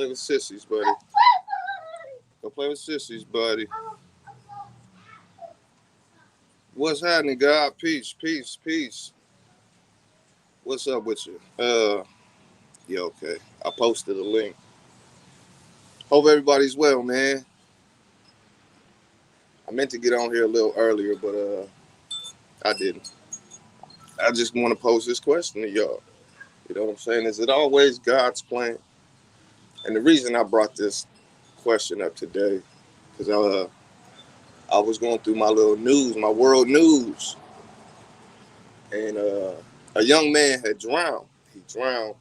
play with sissies, buddy. Go play with sissies, buddy. What's happening, God? Peace, peace, peace. What's up with you? Yeah, okay. I posted a link. Hope everybody's well, man. I meant to get on here a little earlier, but I didn't. I just want to pose this question to y'all. You know what I'm saying? Is it always God's plan? And the reason I brought this question up today, because I was going through my little news, my world news, and a young man had drowned. He drowned,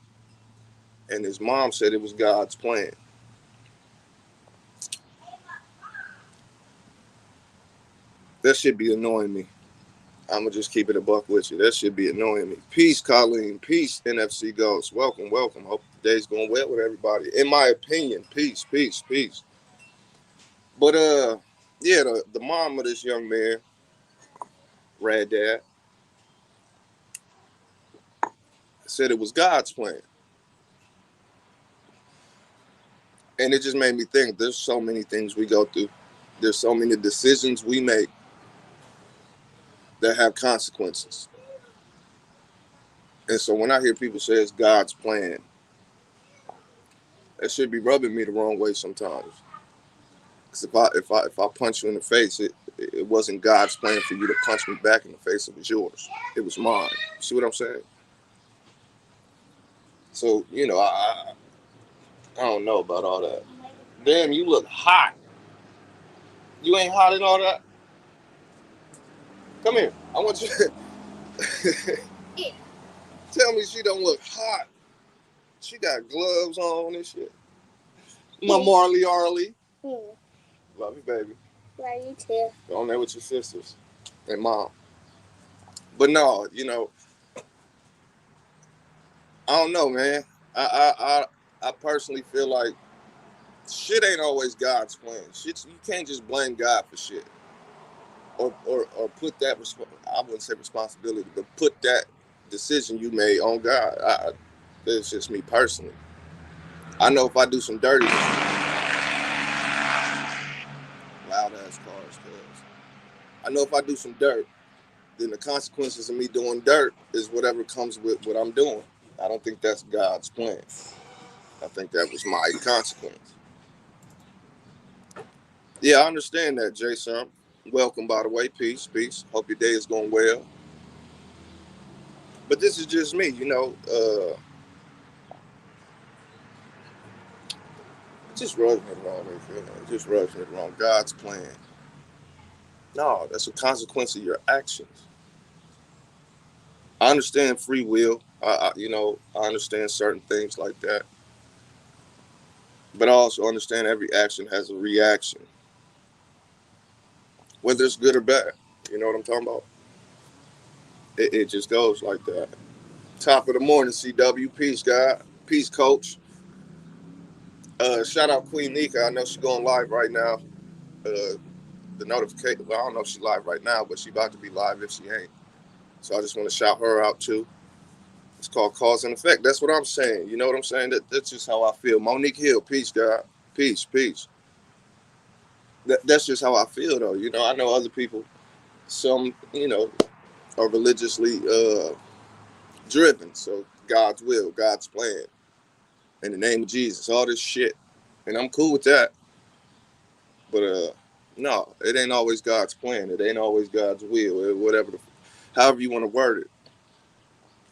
and his mom said it was God's plan. That should be annoying me. I'm going to just keep it a buck with you. That should be annoying me. Peace, Colleen. Peace, NFC Ghost. Welcome, welcome. Hope the day's going well with everybody. In my opinion, peace, peace, peace. But, yeah, the mom of this young man, Rad Dad, said it was God's plan. And it just made me think there's so many things we go through. There's so many decisions we make that have consequences. And so when I hear people say it's God's plan, that should be rubbing me the wrong way sometimes. Because if I punch you in the face, it wasn't God's plan for you to punch me back in the face. It was yours. It was mine. See what I'm saying? So, you know, I don't know about all that. Damn, you look hot. You ain't hot and all that? Come here. I want you to tell me she don't look hot. She got gloves on and shit. My Marley Arlie. Love you, baby. Love you too. Go on there with your sisters and mom. But no, you know, I don't know, man. I personally feel like shit ain't always God's plan. Shit, you can't just blame God for shit, or put that I wouldn't say responsibility, but put that decision you made on God. That's just me personally. I know if I do some dirty, loud ass cars, cuz I know if I do some dirt, then the consequences of me doing dirt is whatever comes with what I'm doing. I don't think that's God's plan. I think that was my consequence. Yeah, I understand that, Jason. Welcome, by the way. Peace, peace. Hope your day is going well. But this is just me, you know. Just rushing it wrong. Just rushing it wrong. God's plan. No, that's a consequence of your actions. I understand free will. I understand certain things like that. But I also understand every action has a reaction, whether it's good or bad. You know what I'm talking about? It just goes like that. Top of the morning, CW. Peace, God. Peace, Coach. Shout out Queen Nika. I know she's going live right now. The notification. Well, I don't know if she's live right now, but she's about to be live if she ain't. So I just want to shout her out too. It's called cause and effect. That's what I'm saying. You know what I'm saying? That's just how I feel. Monique Hill. Peace, God. Peace, peace. That's just how I feel, though. You know, I know other people. Some, you know, are religiously driven. So God's will, God's plan, in the name of Jesus, all this shit, and I'm cool with that. But no, it ain't always God's plan. It ain't always God's will. Whatever, however you want to word it.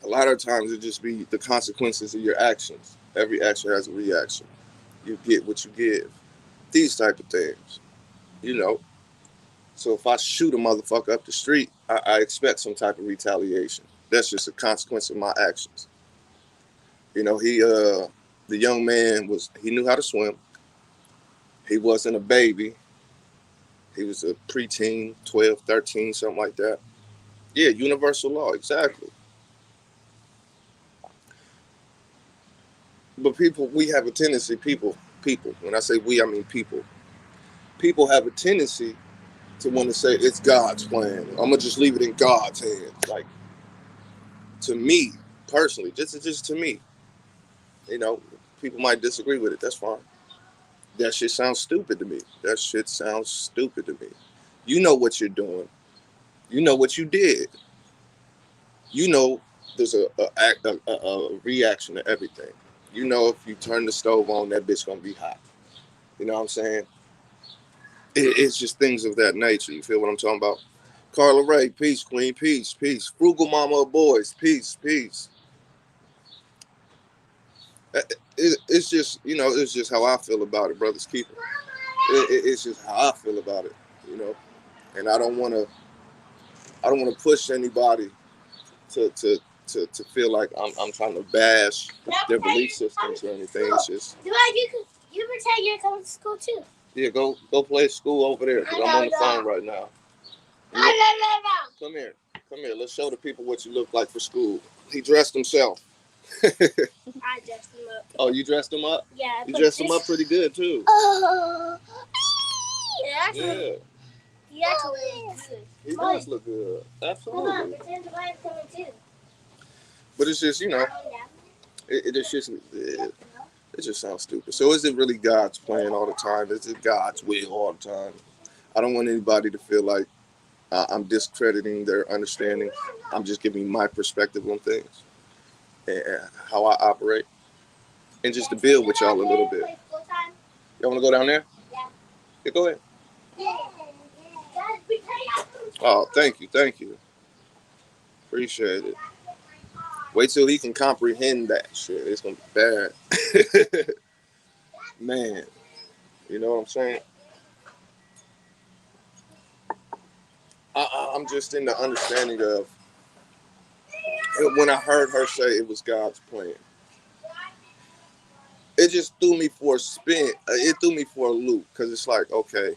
A lot of times it just be the consequences of your actions. Every action has a reaction. You get what you give. These type of things, you know. So if I shoot a motherfucker up the street, I expect some type of retaliation. That's just a consequence of my actions. You know, the young man he knew how to swim. He wasn't a baby. He was a preteen, 12, 13, something like that. Yeah, universal law, exactly. But we have a tendency, people, when I say we, I mean people. People have a tendency to want to say it's God's plan. I'm going to just leave it in God's hands. Like, to me, personally, just to me, you know, People might disagree with it. That's fine. That shit sounds stupid to me. That shit sounds stupid to me. You know what you're doing. You know what you did. You know there's a reaction to everything. You know if you turn the stove on, that bitch gonna be hot. You know what I'm saying? It's just things of that nature. You feel what I'm talking about? Carla Ray, peace, queen, peace, peace. Frugal mama of boys, peace, peace. It's just, it's just how I feel about it, brothers. Keep it. It's just how I feel about it, you know. And I don't want to push anybody to feel like I'm trying to bash their belief systems or anything. It's just. You pretend you're coming to school too. Yeah, go play school over there because I'm on the phone right now. Come here. Come here. Let's show the people what you look like for school. He dressed himself. I dressed him up. Oh, you dressed him up? Yeah. You dressed him up pretty good too. Oh. Yeah. He actually looks good. He does look good. Absolutely. Come on, pretend the light's coming too. But it's just, it just sounds stupid. So is it really God's plan all the time? Is it God's will all the time? I don't want anybody to feel like I'm discrediting their understanding. I'm just giving my perspective on things and how I operate. And just to build with y'all a little bit. Y'all want to go down there? Yeah, go ahead. Oh, thank you. Appreciate it. Wait till he can comprehend that shit. It's gonna be bad. Man, you know what I'm saying? I'm just in the understanding of when I heard her say it was God's plan. It just threw me for a spin. It threw me for a loop because it's like, okay,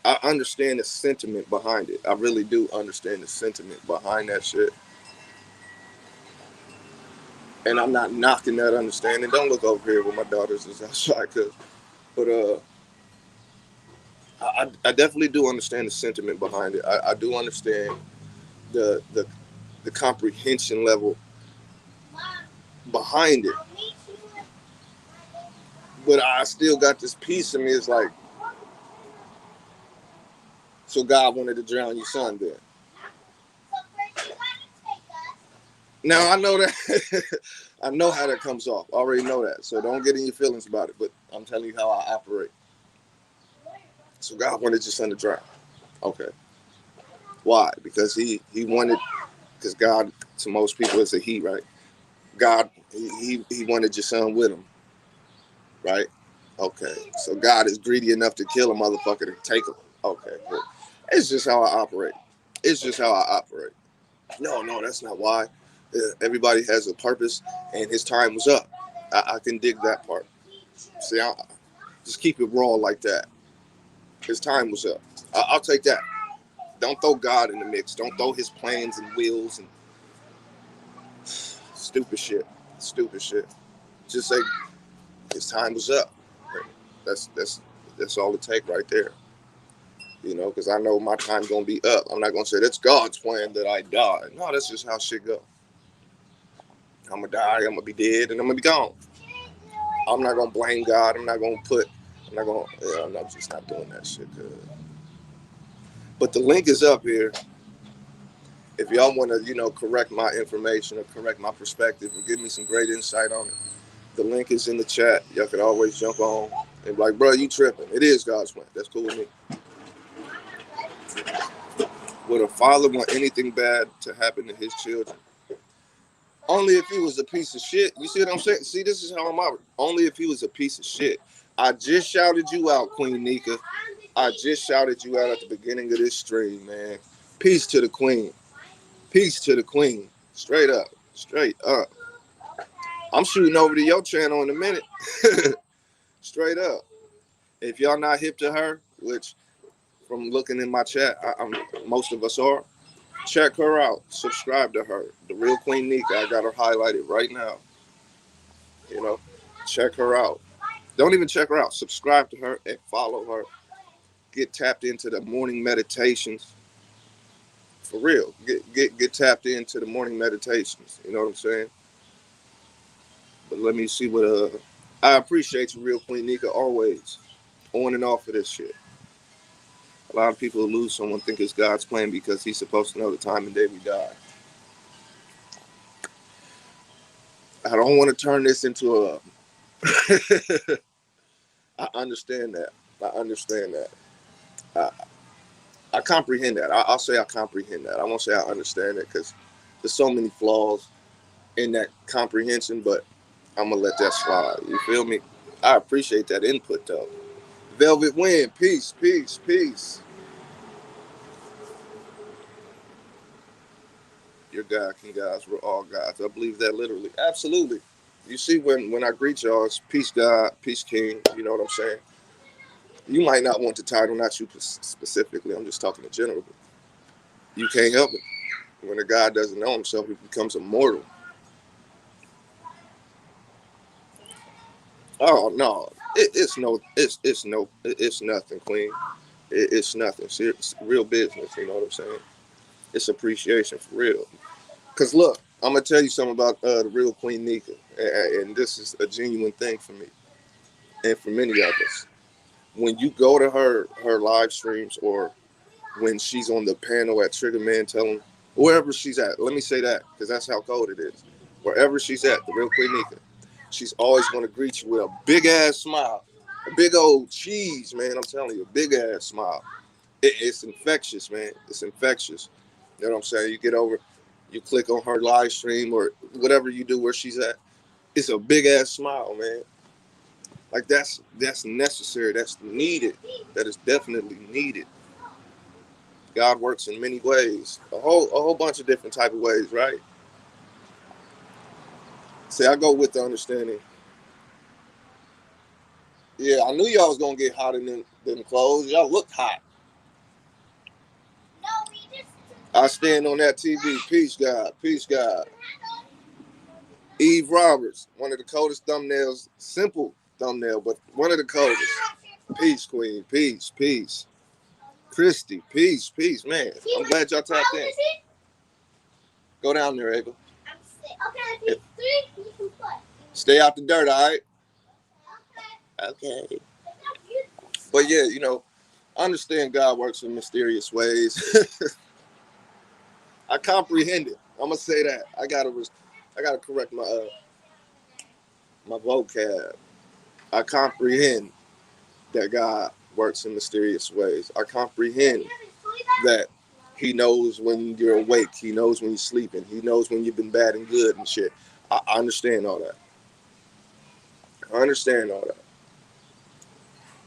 I understand the sentiment behind it. I really do understand the sentiment behind that shit. And I'm not knocking that understanding. Don't look over here where my daughters is outside, but I definitely do understand the sentiment behind it. I do understand the comprehension level behind it. But I still got this piece of me. It's like, so God wanted to drown your son then. Now I know that I know how that comes off. I already know that. So don't get in your feelings about it. But I'm telling you how I operate. So God wanted your son to drown. Okay. Why? Because he wanted, because God to most people is a he, right? God, he wanted your son with him. Right? Okay. So God is greedy enough to kill a motherfucker to take him. Okay. But it's just how I operate. It's just how I operate. No, that's not why. Everybody has a purpose, and his time was up. I can dig that part. See, I just keep it raw like that. His time was up. I'll take that. Don't throw God in the mix. Don't throw his plans and wills and stupid shit. Just say his time was up. That's all it take right there. You know, because I know my time's gonna be up. I'm not gonna say that's God's plan that I die. No, that's just how shit go. I'm gonna die. I'm gonna be dead, and I'm gonna be gone. I'm not gonna blame God. I'm not just not doing that shit. But the link is up here. If y'all want to, correct my information or correct my perspective or give me some great insight on it, the link is in the chat. Y'all can always jump on and be like, bro, you tripping. It is God's plan. That's cool with me. Would a father want anything bad to happen to his children? Only if he was a piece of shit. You see what I'm saying? See, this is how I'm out. Only if he was a piece of shit. I just shouted you out, Queen Nika. I just shouted you out at the beginning of this stream, man. Peace to the queen. Peace to the queen. Straight up. I'm shooting over to your channel in a minute. Straight up. If y'all not hip to her, which from looking in my chat, most of us are, check her out. Subscribe to her. The Real Queen Nika. I got her highlighted right now. Check her out. Don't even check her out. Subscribe to her and follow her. Get tapped into the morning meditations. For real. Get tapped into the morning meditations. You know what I'm saying? But let me see what I appreciate you, real Queen Nika, always on and off of this shit. A lot of people who lose someone think it's God's plan because he's supposed to know the time and day we die. I don't want to turn this into a. I understand that. I understand that. I comprehend that. I'll say I comprehend that. I won't say I understand it because there's so many flaws in that comprehension, but I'm going to let that slide. You feel me? I appreciate that input, though. Velvet Wind, peace, peace, peace. You're God, King gods, we're all gods. I believe that literally. Absolutely. You see, when I greet y'all, it's peace, God, peace, King. You know what I'm saying? You might not want the title, not you specifically. I'm just talking in general. You can't help it. When a God doesn't know himself, he becomes immortal. Oh no, it's nothing, Queen. It's nothing. It's real business. You know what I'm saying? It's appreciation for real. Cause look, I'm gonna tell you something about the real Queen Nika, and this is a genuine thing for me and for many of us. When you go to her live streams or when she's on the panel at Trigger Man telling wherever she's at, let me say that because that's how cold it is. Wherever she's at, the real Queen Nika, she's always going to greet you with a big ass smile, a big old cheese, man. I'm telling you, a big ass smile. It's infectious, man. It's infectious. You know what I'm saying? You get over, you click on her live stream or whatever you do where she's at. It's a big ass smile, man. Like that's necessary. That's needed. That is definitely needed. God works in many ways, a whole bunch of different type of ways, right? See, I go with the understanding. Yeah, I knew y'all was gonna get hot in them clothes. Y'all look hot. No, we just. I stand on that TV. Peace, God. Peace, God. Eve Roberts, one of the coldest thumbnails. Simple thumbnail, but one of the coldest. Peace, Queen. Peace, peace. Christy, peace, peace. Man, I'm glad y'all tapped in. Go down there, Ava. Okay, three, you can play. Stay out the dirt, all right? Okay. But yeah, you know, I understand God works in mysterious ways. I comprehend it. I'm gonna say that. I gotta correct my vocab. I comprehend that God works in mysterious ways. I comprehend that he knows when you're awake. He knows when you're sleeping. He knows when you've been bad and good and shit. I understand all that. I understand all that.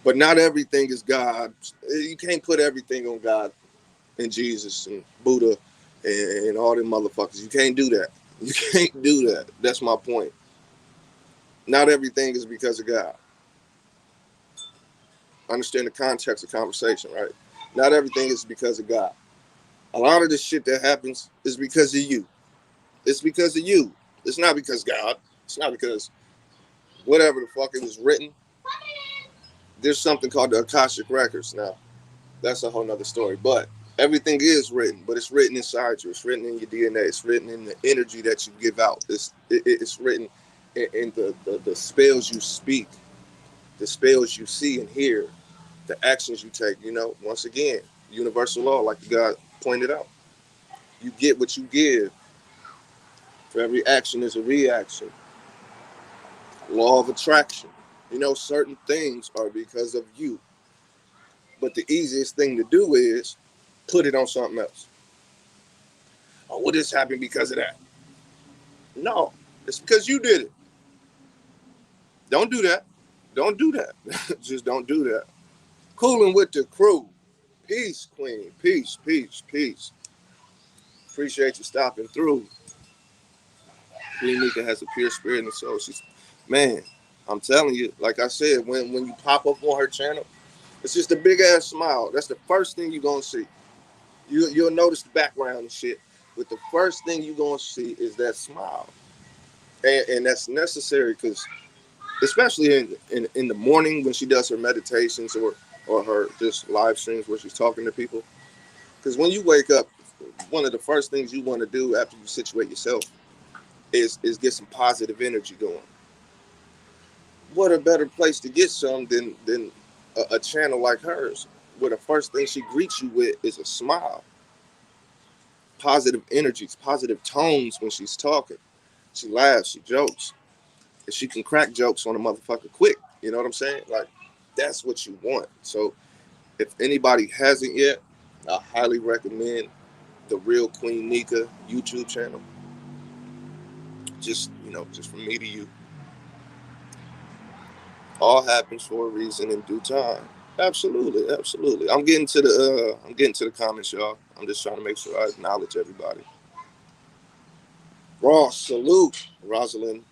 But not everything is God. You can't put everything on God and Jesus and Buddha and all them motherfuckers. You can't do that. You can't do that. That's my point. Not everything is because of God. Understand the context of conversation, right? Not everything is because of God. A lot of the shit that happens is because of you. It's because of you. It's not because God. It's not because whatever the fuck it was written. There's something called the Akashic Records now. That's a whole nother story. But everything is written, but it's written inside you. It's written in your DNA. It's written in the energy that you give out. It's written in the spells you speak, the spells you see and hear, the actions you take. You know, once again, universal law, like you God pointed out. You get what you give. For every action is a reaction. Law of attraction. You know, certain things are because of you. But the easiest thing to do is put it on something else. Oh, well, this happened because of that. No, it's because you did it. Don't do that. Don't do that. Just don't do that. Cooling with the crew. Peace, Queen. Peace, peace, peace. Appreciate you stopping through. Queen Nika has a pure spirit and soul. She's, man, I'm telling you, like I said, when you pop up on her channel, it's just a big ass smile. That's the first thing you're gonna see. You'll notice the background and shit, but the first thing you're gonna see is that smile, and that's necessary because, especially in the morning when she does her meditations or her just live streams where she's talking to people, because when you wake up, one of the first things you want to do after you situate yourself is get some positive energy going. what a better place to get some than a channel like hers, where the first thing she greets you with is a smile, positive energies, positive tones when she's talking. She laughs, she jokes, and she can crack jokes on a motherfucker quick. You know what I'm saying? Like, that's what you want. So if anybody hasn't yet, I highly recommend the Real Queen Nika YouTube channel. Just, just from me to you. All happens for a reason in due time. Absolutely, absolutely. I'm getting to the comments, y'all. I'm just trying to make sure I acknowledge everybody. Ross, salute. Rosalind,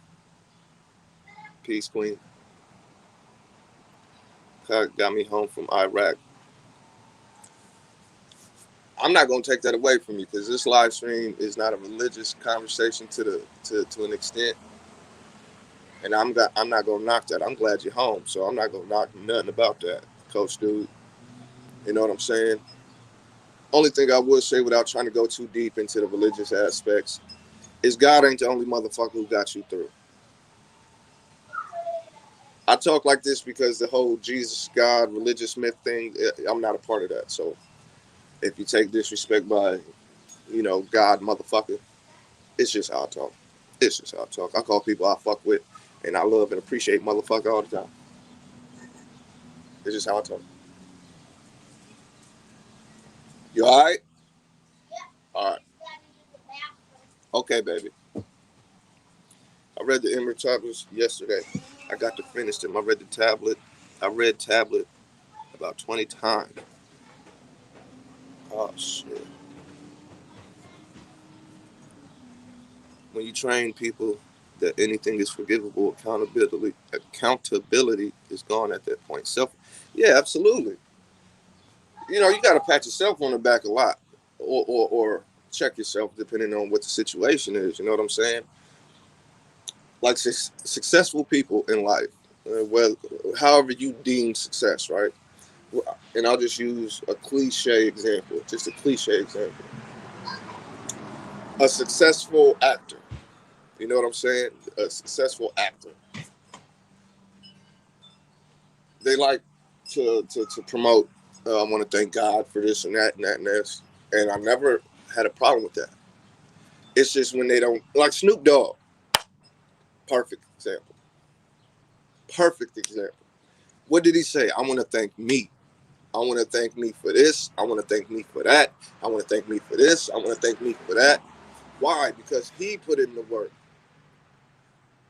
peace, queen. Got me home from Iraq. I'm not gonna take that away from you because this live stream is not a religious conversation to an extent, and I'm not gonna knock that. I'm glad you're home, so I'm not gonna knock nothing about that, Coach Dude. You know what I'm saying? Only thing I would say without trying to go too deep into the religious aspects is God ain't the only motherfucker who got you through. I talk like this because the whole Jesus, God, religious myth thing, I'm not a part of that. So if you take disrespect by, God, motherfucker, it's just how I talk. It's just how I talk. I call people I fuck with and I love and appreciate motherfucker all the time. It's just how I talk. You all right? All right. Okay, baby. I read the Emerald Tablets yesterday. I got to finish them. I read Tablet about 20 times. Oh, shit. When you train people that anything is forgivable, accountability is gone at that point. Yeah, absolutely. You got to pat yourself on the back a lot, or check yourself depending on what the situation is. You know what I'm saying? Like successful people in life, however you deem success, right? And I'll just use a cliche example, A successful actor. You know what I'm saying? A successful actor. They like to promote. I want to thank God for this and that and that and this, and I never had a problem with that. It's just when they don't, like Snoop Dogg. Perfect example. Perfect example. What did he say? I want to thank me. I want to thank me for this. I want to thank me for that. I want to thank me for this. I want to thank me for that. Why? Because he put in the work.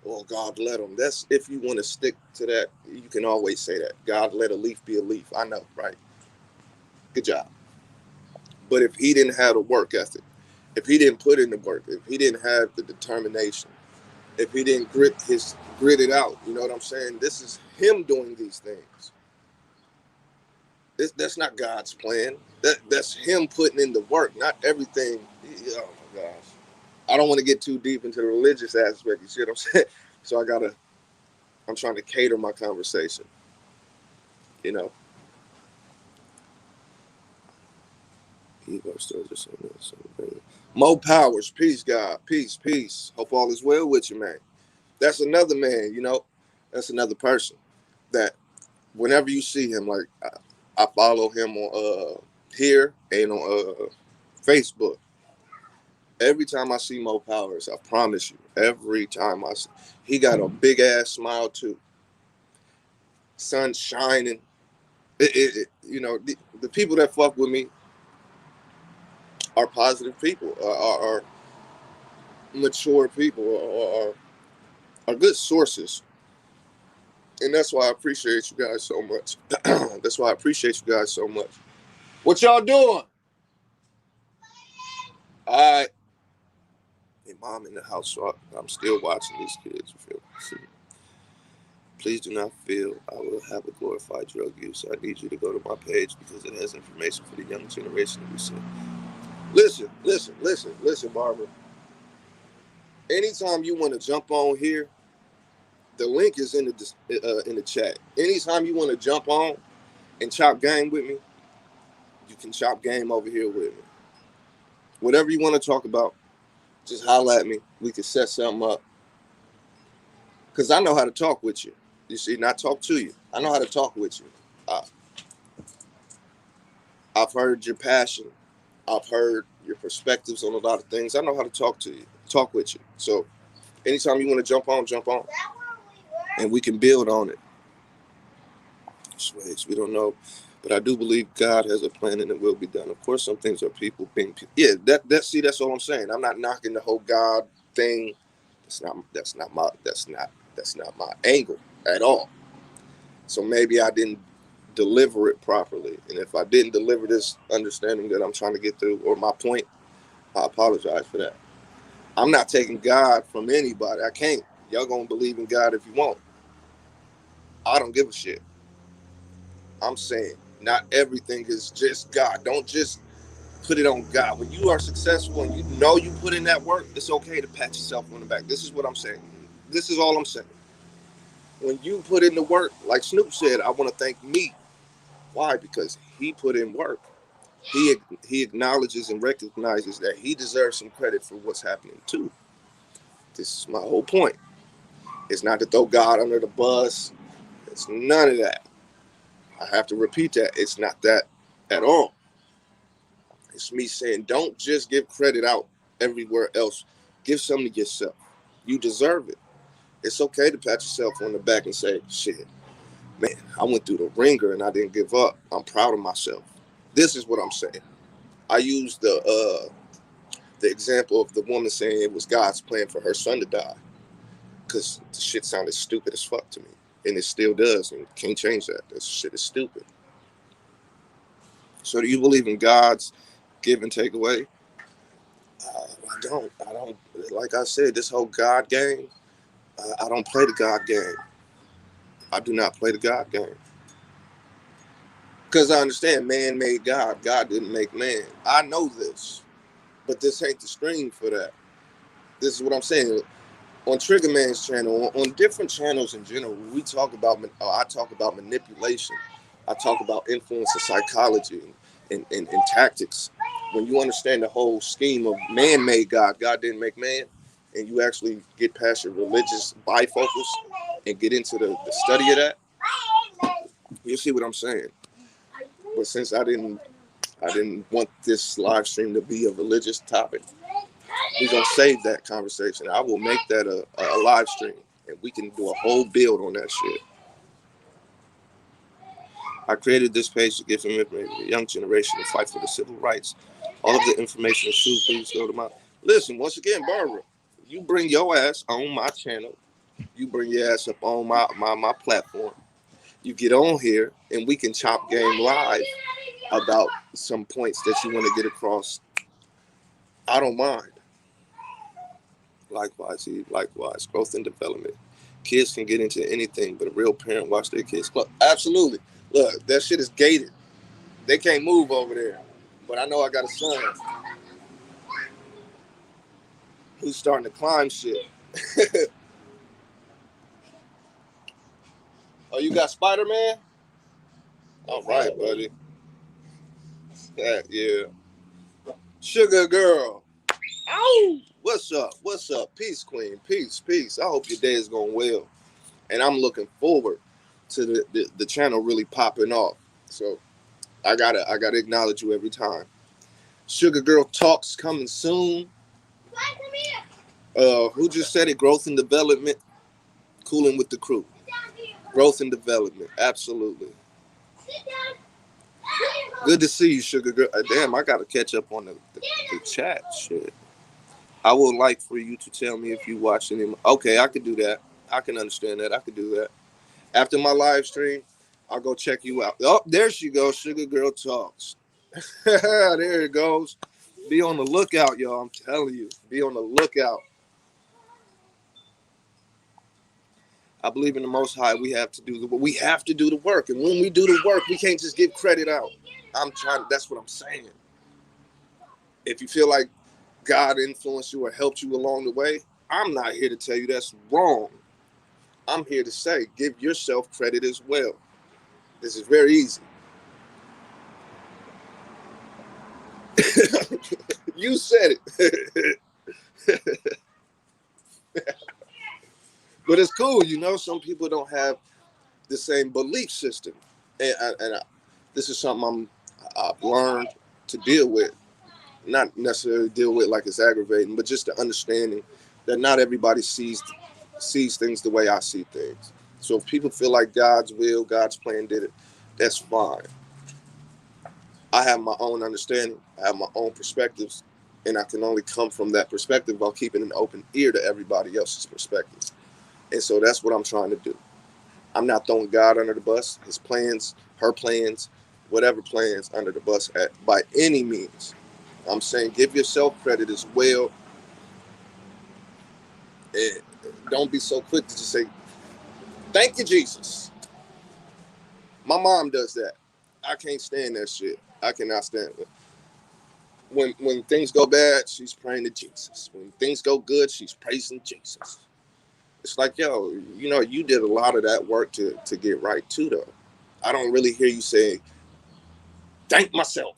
Oh, God let him. That's if you want to stick to that. You can always say that. God let a leaf be a leaf. I know, right? Good job. But if he didn't have the work ethic, if he didn't put in the work, if he didn't have the determination, if he didn't grit it out, you know what I'm saying? This is him doing these things. That's not God's plan. That's him putting in the work, not everything. Oh my gosh. I don't want to get too deep into the religious aspect. You see what I'm saying? So I'm trying to cater my conversation. You know. Mo Powers, peace, God, peace. Hope all is well with you, man. That's another man, that's another person that whenever you see him, like I follow him on here and on Facebook. Every time I see Mo Powers, I promise you, every time he got a big ass smile too. Sun shining. The people that fuck with me are positive people, are mature people, are good sources. And that's why I appreciate you guys so much. That's why I appreciate you guys so much. What y'all doing? All right. Hey, mom in the house, so I'm still watching these kids. Please do not feel I will have a glorified drug use. I need you to go to my page because it has information for the young generation. Listen, Barbara. Anytime you want to jump on here, the link is in the chat. Anytime you want to jump on and chop game with me, you can chop game over here with me. Whatever you want to talk about, just holler at me. We can set something up. Because I know how to talk with you. You see, not talk to you. I know how to talk with you. I've heard your passion. I've heard your perspectives on a lot of things. I know how to talk to you, talk with you. So anytime you want to jump on, and we can build on it. Ways we don't know, but I do believe God has a plan and it will be done. Of course, some things are people being. Yeah, that's all I'm saying. I'm not knocking the whole God thing. That's not my angle at all. So maybe I didn't deliver it properly, and if I didn't deliver this understanding that I'm trying to get through or my point, I apologize for that. I'm not taking God from anybody. I can't. Y'all gonna believe in God if you want. I don't give a shit. I'm saying not everything is just God. Don't just put it on God. When you are successful and you know you put in that work, it's okay to pat yourself on the back. This is what I'm saying. This is all I'm saying. When you put in the work, like Snoop said, I want to thank me. Why? Because he put in work. He acknowledges and recognizes that he deserves some credit for what's happening too. This is my whole point. It's not to throw God under the bus. It's none of that. I have to repeat that. It's not that at all. It's me saying, don't just give credit out everywhere else. Give some to yourself. You deserve it. It's okay to pat yourself on the back and say, shit, man, I went through the ringer and I didn't give up. I'm proud of myself. This is what I'm saying. I used the example of the woman saying it was God's plan for her son to die because the shit sounded stupid as fuck to me. And it still does, and can't change that. This shit is stupid. So do you believe in God's give and take away? I don't. Like I said, this whole God game, I don't play the God game. I do not play the God game. Because I understand man made God. God didn't make man. I know this. But this ain't the stream for that. This is what I'm saying. On Trigger Man's channel, on different channels in general, we talk about, I talk about manipulation. I talk about influence of psychology and tactics. When you understand the whole scheme of man-made God, God didn't make man, and you actually get past your religious bifocus and get into the study of that, you see what I'm saying. But since I didn't want this live stream to be a religious topic, we're gonna save that conversation. I will make that a live stream, and we can do a whole build on that shit. I created this page to give the young generation to fight for the civil rights. All of the information is true. Please go to my. Listen, once again, Barbara, you bring your ass on my channel. You bring your ass up on my platform. You get on here, and we can chop game live about some points that you want to get across. I don't mind. Likewise, growth and development. Kids can get into anything, but a real parent watch their kids. Absolutely. Look, that shit is gated. They can't move over there. But I know I got a son who's starting to climb shit. Oh, you got Spider-Man? All right, buddy. Yeah. Sugar girl. Ow! What's up? What's up? Peace, queen. Peace, peace. I hope your day is going well. And I'm looking forward to the channel really popping off. So I gotta acknowledge you every time. Sugar Girl Talks coming soon. Who just said it? Growth and development. Cooling with the crew. Growth and development. Absolutely. Good to see you, Sugar Girl. Damn, I gotta catch up on the chat. Shit. I would like for you to tell me if you watch any. Okay, I could do that. I can understand that. I could do that. After my live stream, I'll go check you out. Oh, there she goes. Sugar Girl Talks. There it goes. Be on the lookout, y'all. I'm telling you. Be on the lookout. I believe in the Most High. We have to do the work. And when we do the work, we can't just give credit out. That's what I'm saying. If you feel like God influenced you or helped you along the way, I'm not here to tell you that's wrong. I'm here to say, give yourself credit as well. This is very easy. You said it. But it's cool, some people don't have the same belief system. This is something I've learned to deal with, not necessarily deal with like it's aggravating, but just the understanding that not everybody sees things the way I see things. So if people feel like God's will, God's plan did it, that's fine. I have my own understanding, I have my own perspectives, and I can only come from that perspective while keeping an open ear to everybody else's perspectives. And so that's what I'm trying to do. I'm not throwing God under the bus, his plans, her plans, whatever plans under the bus by any means. I'm saying give yourself credit as well. And don't be so quick to just say, thank you, Jesus. My mom does that. I can't stand that shit. I cannot stand it. When things go bad, she's praying to Jesus. When things go good, she's praising Jesus. It's like, yo, you did a lot of that work to get right too, though. I don't really hear you say, thank myself.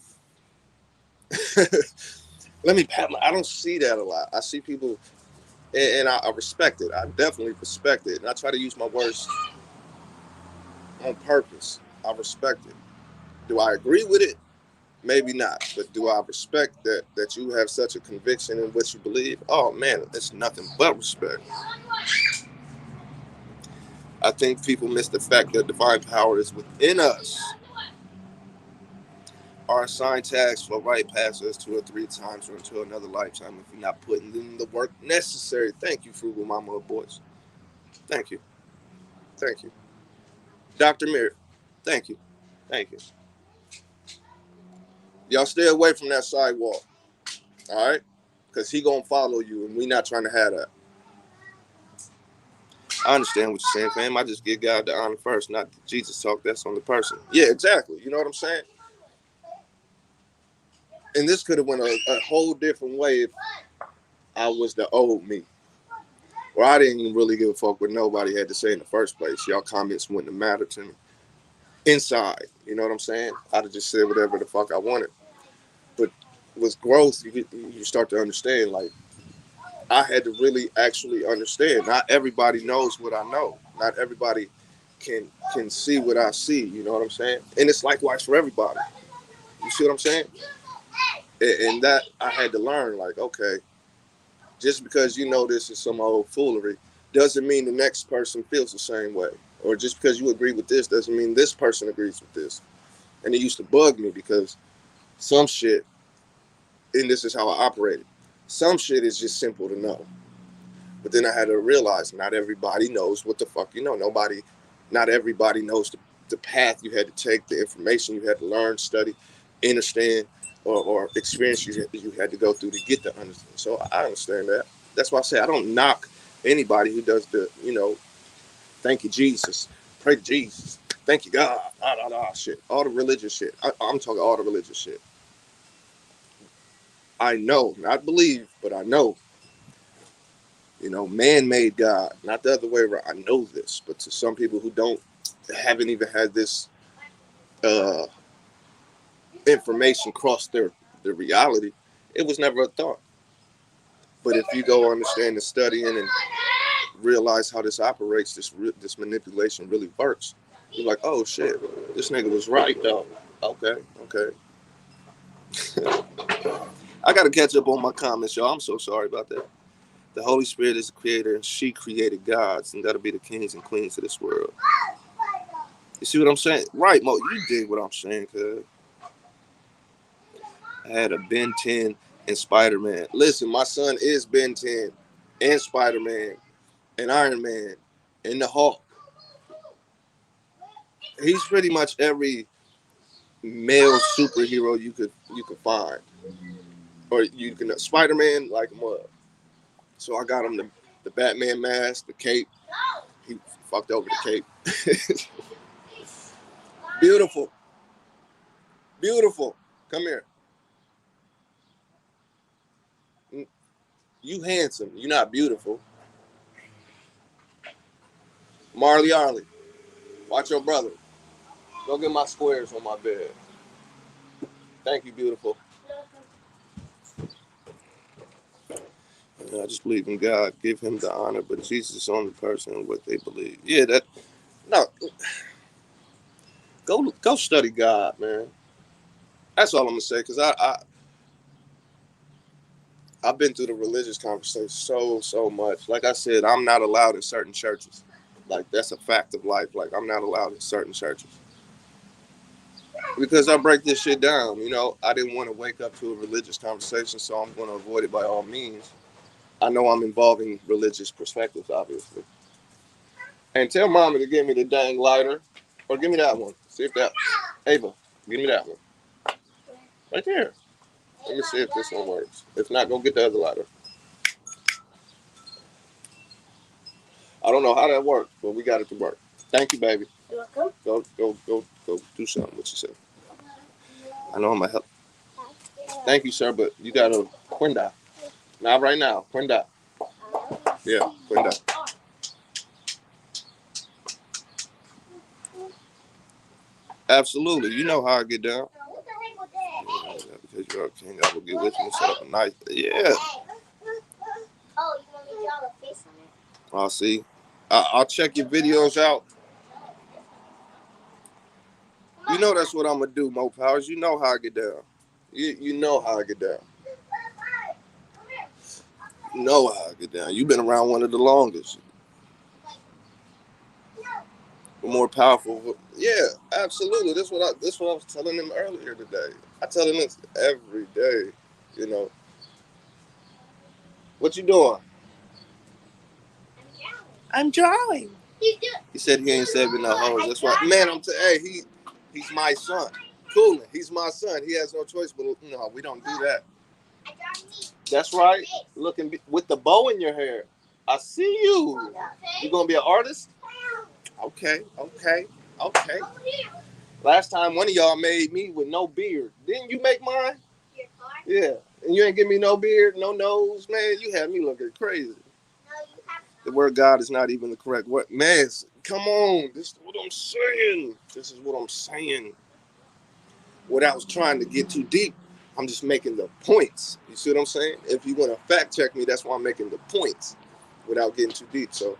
Let me pat I don't see that a lot. I see people, and I respect it. I definitely respect it. And I try to use my words on purpose. I respect it. Do I agree with it? Maybe not. But do I respect that you have such a conviction in what you believe? Oh, man, it's nothing but respect. I think people miss the fact that divine power is within us. Our assigned tasks will right past us 2 or 3 times or until another lifetime if you're not putting in the work necessary. Thank you, Frugal Mama of Boys. Thank you. Thank you. Dr. Mirror, thank you. Thank you. Y'all stay away from that sidewalk, all right? Because he going to follow you, and we not trying to have that. I understand what you're saying, fam. I just give God the honor first, not the Jesus talk. That's on the person. Yeah, exactly. You know what I'm saying? And this could have went a whole different way if I was the old me. Well, I didn't even really give a fuck what nobody had to say in the first place. Y'all comments wouldn't have mattered to me. Inside, you know what I'm saying? I'd have just said whatever the fuck I wanted. But with growth, you start to understand, like, I had to really actually understand. Not everybody knows what I know. Not everybody can see what I see, you know what I'm saying? And it's likewise for everybody. You see what I'm saying? And that I had to learn, like, okay, just because you know this is some old foolery doesn't mean the next person feels the same way. Or just because you agree with this doesn't mean this person agrees with this. And it used to bug me because some shit, and this is how I operated, some shit is just simple to know. But then I had to realize not everybody knows what the fuck you know. Not everybody knows the path you had to take, the information you had to learn, study, understand, or experience you had to go through to get to understand. So I understand that. That's why I say I don't knock anybody who does the, thank you, Jesus, pray to Jesus, thank you, God, shit, all the religious shit. I'm talking all the religious shit. I know, not believe, but I know. Man-made God, not the other way around. I know this, but to some people who haven't even had this information cross their reality, it was never a thought. But if you go understand and studying and realize how this operates, this manipulation really works, you're like, oh shit, this nigga was right though. Okay. I gotta catch up on my comments, y'all. I'm so sorry about that. The Holy Spirit is the creator, and she created gods, and that'll be the kings and queens of this world. You see what I'm saying? Right, Mo, you dig what I'm saying, cuz. I had a Ben 10 and Spider-Man. Listen, my son is Ben 10 and Spider-Man and Iron Man and the Hulk. He's pretty much every male superhero you could find. Or you can Spider-Man like him up. So I got him the Batman mask, the cape. He fucked over the cape. Beautiful. Beautiful. Come here. You handsome. You're not beautiful. Marley Arley. Watch your brother. Go get my squares on my bed. Thank you, beautiful. I just believe in God. Give him the honor, but Jesus is on the person and what they believe. Yeah, No, go study God, man. That's all I'm gonna say. Cause I've been through the religious conversation so much. Like I said, I'm not allowed in certain churches. Like that's a fact of life. Like I'm not allowed in certain churches because I break this shit down. You know, I didn't want to wake up to a religious conversation, so I'm going to avoid it by all means. I know I'm involving religious perspectives, obviously. And tell mommy to give me the dang lighter, or give me that one. See if that, Ava, give me that one right there. Let me see if this one works. If not, go get the other lighter. I don't know how that works, but we got it to work. Thank you, baby. You're welcome. Go do something. What you say? I know I'm gonna help. Thank you, sir, but you gotta Quinda. Not right now. Quinda. Yeah, Quinda. Absolutely. You know how I get down. What the heck was that? Because you're a king, I will get with you and set up a night. Yeah. Oh, you want me to draw the face on it? I'll see. I'll check your videos out. You know that's what I'm gonna do, Mo Powers. You know how I get down. You know how I get down. You know how I get down. You've been around one of the longest. More powerful. Yeah, absolutely. That's what I was telling them earlier today. I tell them this every day. You know. What you doing? I'm drawing. He said he ain't saving no hoes. That's why, man. He's my son. Coolin'. He's my son. He has no choice, but no, we don't do that. That's right. Looking with the bow in your hair. I see you. You gonna be an artist? Okay. Last time one of y'all made me with no beard. Didn't you make mine? Yeah. And you ain't give me no beard, no nose, man. You had me looking crazy. The word God is not even the correct word. Man, come on. This is what I'm saying. This is what I'm saying. Without trying to get too deep, I'm just making the points. You see what I'm saying? If you want to fact check me, that's why I'm making the points without getting too deep. So,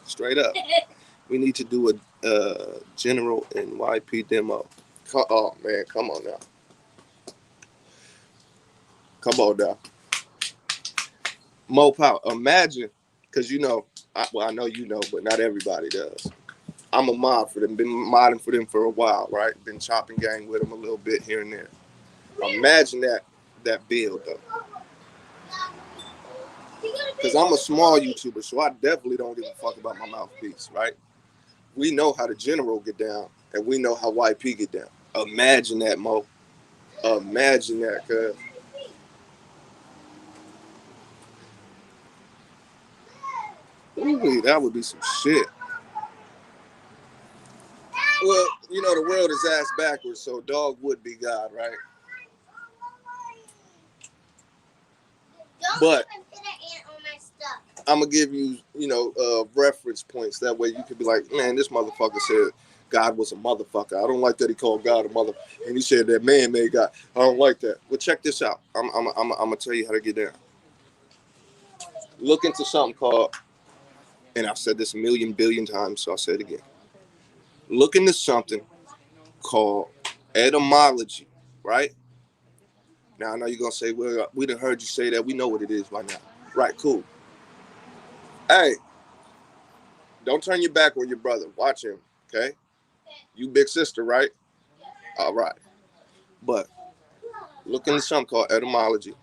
straight up, we need to do a general NYP demo. Oh, man, come on now. Come on now. Mo Power, imagine, because you know, I know you know, but not everybody does. I'm a mod for them, been modding for them for a while, right? Been chopping gang with them a little bit here and there. Imagine that build, though. Because I'm a small YouTuber, so I definitely don't give a fuck about my mouthpiece, right? We know how the general get down, and we know how YP get down. Imagine that, Mo. Imagine that, cuz. Ooh, that would be some shit. Well, you know, the world is ass backwards, so dog would be God, right? But I'm gonna give you, reference points. That way you could be like, man, this motherfucker said God was a motherfucker. I don't like that he called God a mother, and he said that man made God. I don't like that. Well, check this out. I'm gonna tell you how to get down. Look into something called, and I've said this a million billion times, so I'll say it again. Look into something called etymology, right? Now I know you're gonna say, well, we done heard you say that. We know what it is by now. Right, cool. Hey, don't turn your back on your brother. Watch him, okay? You big sister, right? All right. But look into something called etymology.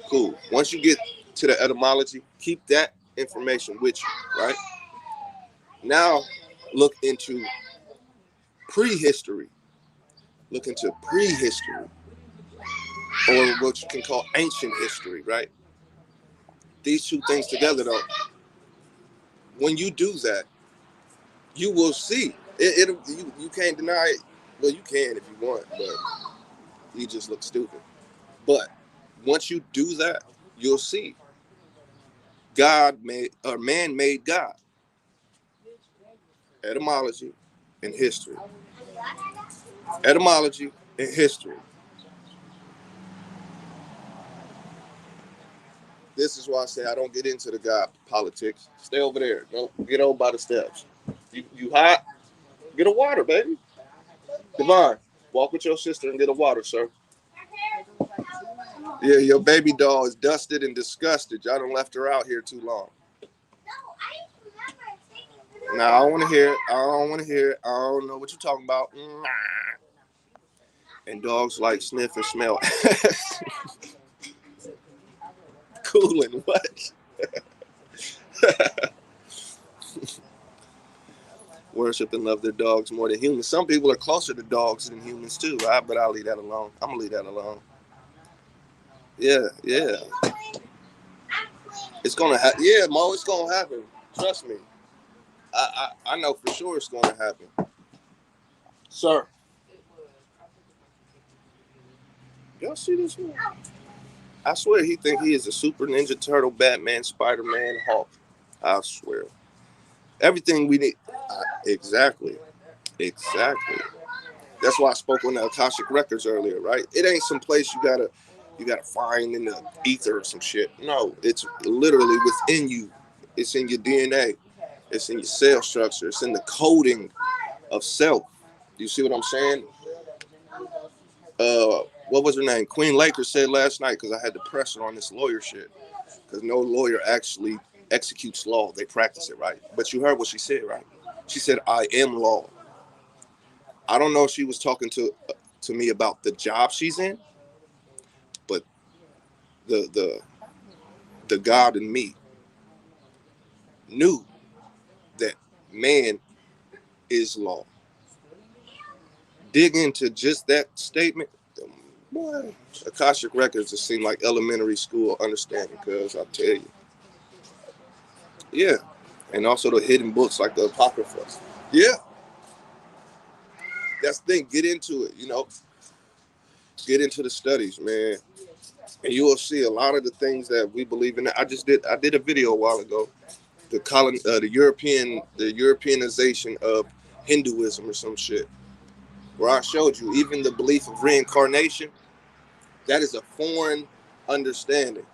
Cool. Once you get to the etymology, keep that information with you, right? Now look into prehistory. Look into prehistory, or what you can call ancient history, right? These two things together, though, when you do that, you will see. You can't deny it. Well, you can if you want, but you just look stupid. But once you do that, you'll see man made God. Etymology and history. Etymology and history. This is why I say I don't get into the God politics. Stay over there. Don't get over by the steps. You hot? Get a water, baby. Devon, walk with your sister and get a water, sir. Yeah, your baby doll is dusted and disgusted. Y'all done left her out here too long. No, I don't want to hear it. I don't want to hear it. I don't know what you're talking about. And dogs like sniff and smell. Cooling, what? Worship and love their dogs more than humans. Some people are closer to dogs than humans too, right? But I'll leave that alone. I'm gonna leave that alone. Yeah. It's gonna happen. Yeah, Mo, it's gonna happen. Trust me. I know for sure it's gonna happen. Sir. Y'all see this one? I swear he think he is a Super Ninja Turtle, Batman, Spider-Man, Hulk. I swear. Everything we need. Exactly. That's why I spoke on the Akashic Records earlier, right? It ain't some place you gotta find in the ether or some shit. No, it's literally within you. It's in your DNA. It's in your cell structure. It's in the coding of self. You see what I'm saying? What was her name? Queen Laker said last night, because I had to press her on this lawyer shit. Because no lawyer actually executes law. They practice it, right? But you heard what she said, right? She said, I am law. I don't know if she was talking to me about the job she's in, but the God in me knew that man is law. Dig into just that statement. Boy, Akashic Records just seem like elementary school understanding, because I'll tell you. Yeah. And also the hidden books like the Apocrypha. Yeah. That's the thing. Get into it, Get into the studies, man. And you will see a lot of the things that we believe in. I did a video a while ago. The Europeanization of Hinduism or some shit, where I showed you even the belief of reincarnation. That is a foreign understanding,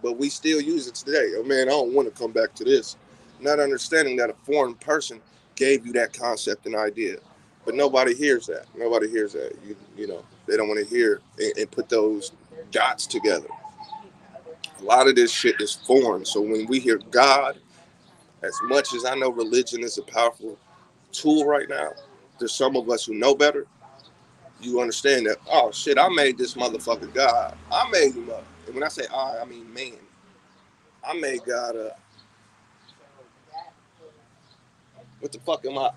but we still use it today. Oh man, I don't want to come back to this. Not understanding that a foreign person gave you that concept and idea, but nobody hears that. They don't want to hear and put those dots together. A lot of this shit is foreign. So when we hear God, as much as I know religion is a powerful tool right now, there's some of us who know better. You understand that, oh shit, I made this motherfucker God. I made him up. And when I say I mean man. I made God up. What the fuck am I?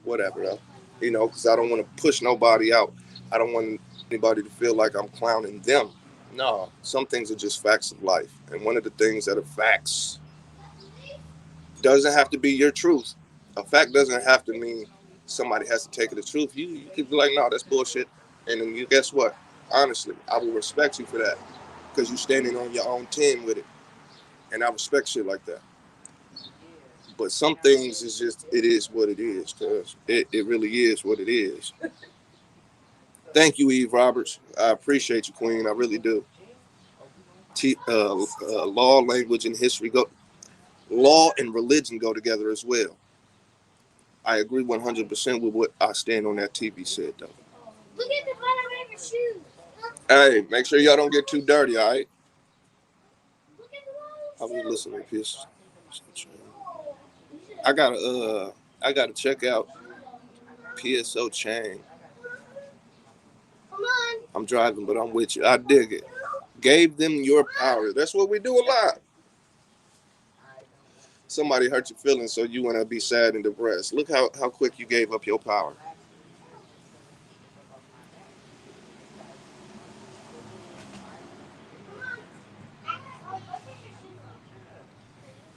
Whatever, though. Because I don't want to push nobody out. I don't want anybody to feel like I'm clowning them. No, some things are just facts of life. And one of the things that are facts doesn't have to be your truth. A fact doesn't have to mean somebody has to take it as truth. You can be like, no, that's bullshit. And then guess what? Honestly, I will respect you for that, because you're standing on your own 10 with it. And I respect shit like that. But some things is just, it is what it is, because it really is what it is. Thank you, Eve Roberts. I appreciate you, Queen. I really do. Law, language, and history law and religion go together as well. I agree 100% with what I stand on that TV said, though. Look at the bottom of your shoes. Hey, make sure y'all don't get too dirty, all right? I was listening to this. I gotta check out PSO Chain. Come on. I'm driving, but I'm with you. I dig it. Gave them your power. That's what we do a lot. Somebody hurt your feelings, so you want to be sad and depressed. Look how quick you gave up your power.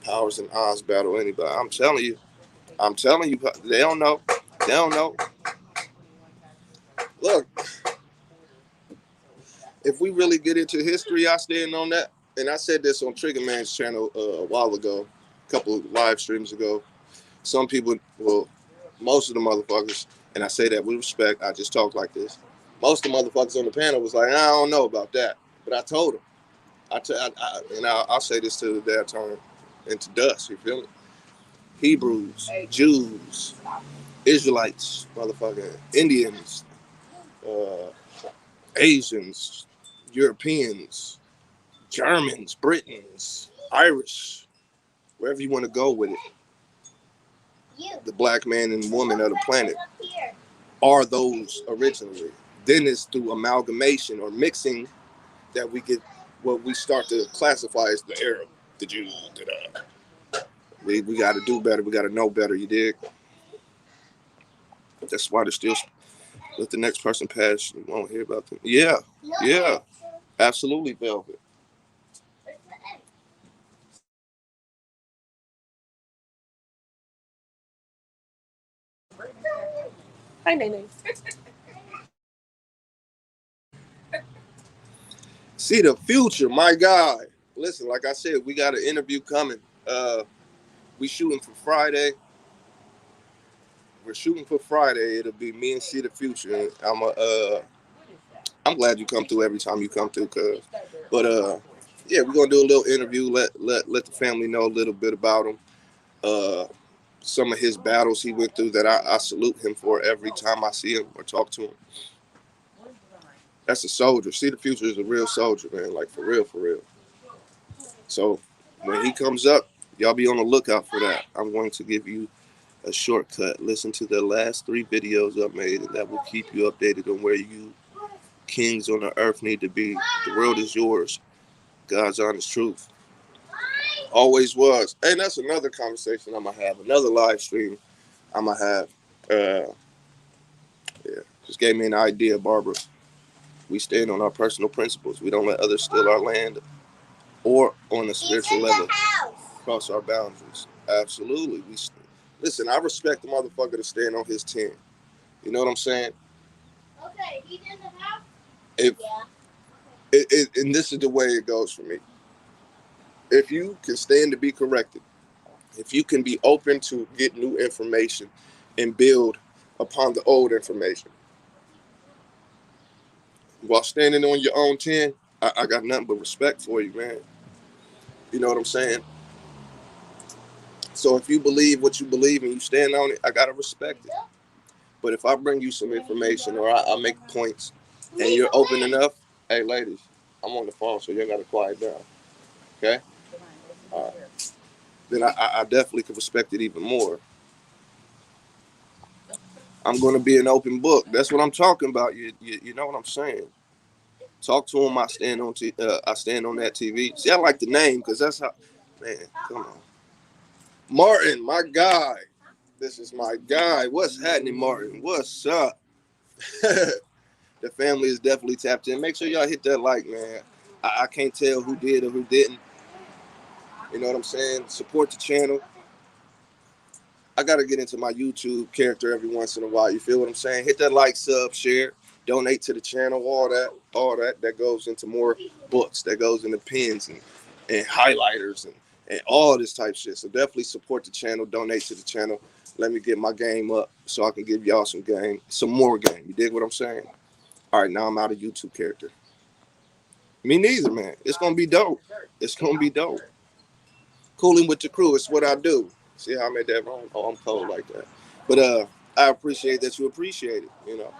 Powers and Oz battle anybody. I'm telling you, they don't know. Look, if we really get into history, I stand on that. And I said this on Trigger Man's channel a while ago, a couple of live streams ago. Some people, well, most of the motherfuckers, and I say that with respect, I just talk like this. Most of the motherfuckers on the panel was like, I don't know about that. But I told them. I'll say this to the day I turn into dust, you feel me? Hebrews, Jews, Israelites, motherfucking Indians, uh, Asians, Europeans, Germans, Britons, Irish, wherever you want to go with it. The black man and woman of the planet are those originally. Then it's through amalgamation or mixing that we get what we start to classify as the Arab, the Jew. We got to do better. We got to know better. You dig? That's why they're still let the next person pass. You won't hear about them. Yeah, yeah, absolutely, Velvet. Hi, Nene. See the future, my guy. Listen, like I said, we got an interview coming. We shooting for Friday. We're shooting for Friday. It'll be me and See the Future. I'm glad you come through every time you come through, cuz. But yeah, we're gonna do a little interview. Let the family know a little bit about him. Some of his battles he went through that I salute him for every time I see him or talk to him. That's a soldier. See the Future is a real soldier, man. Like for real, for real. So when he comes up, y'all be on the lookout for that. I'm going to give you a shortcut. Listen to the last 3 videos I've made, and that will keep you updated on where you kings on the earth need to be. The world is yours. God's honest truth. Always was. Hey, that's another conversation I'm going to have. Another live stream I'm going to have. Yeah, just gave me an idea, Barbara. We stand on our personal principles. We don't let others steal our land or on a spiritual level cross our boundaries. Absolutely. Listen, I respect the motherfucker to stand on his 10. You know what I'm saying? Okay, he's in the house? If, and this is the way it goes for me. If you can stand to be corrected, if you can be open to get new information and build upon the old information while standing on your own 10, I got nothing but respect for you, man. You know what I'm saying? So if you believe what you believe and you stand on it, I gotta respect it. But if I bring you some information or I make points and you're open enough, hey ladies, I'm on the phone, so you gotta quiet down. Okay? Then I definitely could respect it even more. I'm gonna be an open book. That's what I'm talking about. You know what I'm saying? Talk to him. I stand on I stand on that TV. See, I like the name because that's how. Man, come on, Martin, my guy. This is my guy. What's happening, Martin? What's up? The family is definitely tapped in. Make sure y'all hit that like, man. I can't tell who did or who didn't. You know what I'm saying? Support the channel. I gotta get into my YouTube character every once in a while. You feel what I'm saying? Hit that like, sub, share, donate to the channel, all that goes into more books, that goes into pens and highlighters and all this type shit. So definitely support the channel, donate to the channel. Let me get my game up so I can give y'all some more game. You dig what I'm saying? All right, now I'm out of YouTube character. Me neither, man. It's gonna be dope. It's gonna be dope. Cooling with the crew. It's what I do. See how I made that wrong? Oh, I'm cold like that. But I appreciate that you appreciate it. You know,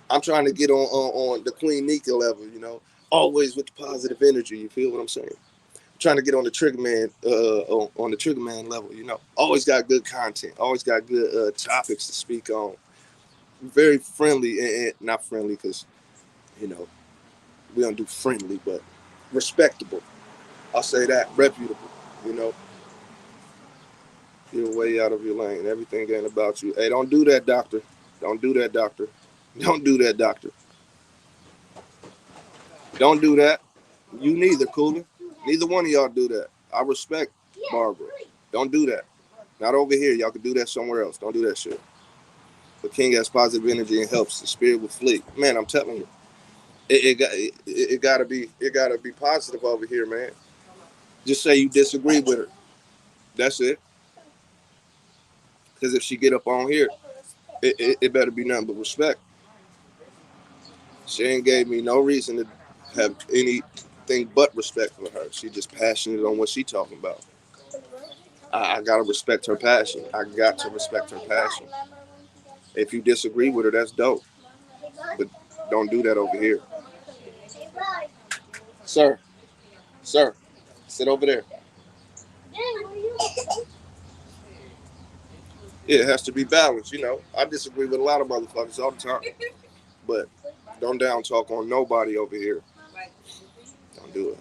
I'm trying to get on the Queen Nika level. You know, always with the positive energy. You feel what I'm saying? I'm trying to get on the Trigger Man on the Trigger Man level. You know, always got good content. Always got good topics to speak on. Very friendly and not friendly because you know we don't do friendly, but respectable. I'll say that reputable. You know. You're way out of your lane. Everything ain't about you. Hey, don't do that, doctor. Don't do that, doctor. Don't do that, doctor. Don't do that. You neither, Cooler. Neither one of y'all do that. I respect Barbara. Don't do that. Not over here. Y'all can do that somewhere else. Don't do that shit. The king has positive energy and helps. The spirit will flee. Man, I'm telling you, it gotta be positive over here, man. Just say you disagree with her. That's it. Because if she get up on here, it better be nothing but respect. She ain't gave me no reason to have anything but respect for her. She just passionate on what she talking about. I gotta respect her passion. I got to respect her passion. If you disagree with her, that's dope. But don't do that over here. Sir, sir, sit over there. Yeah, it has to be balanced, you know. I disagree with a lot of motherfuckers all the time. But don't down talk on nobody over here. Don't do it.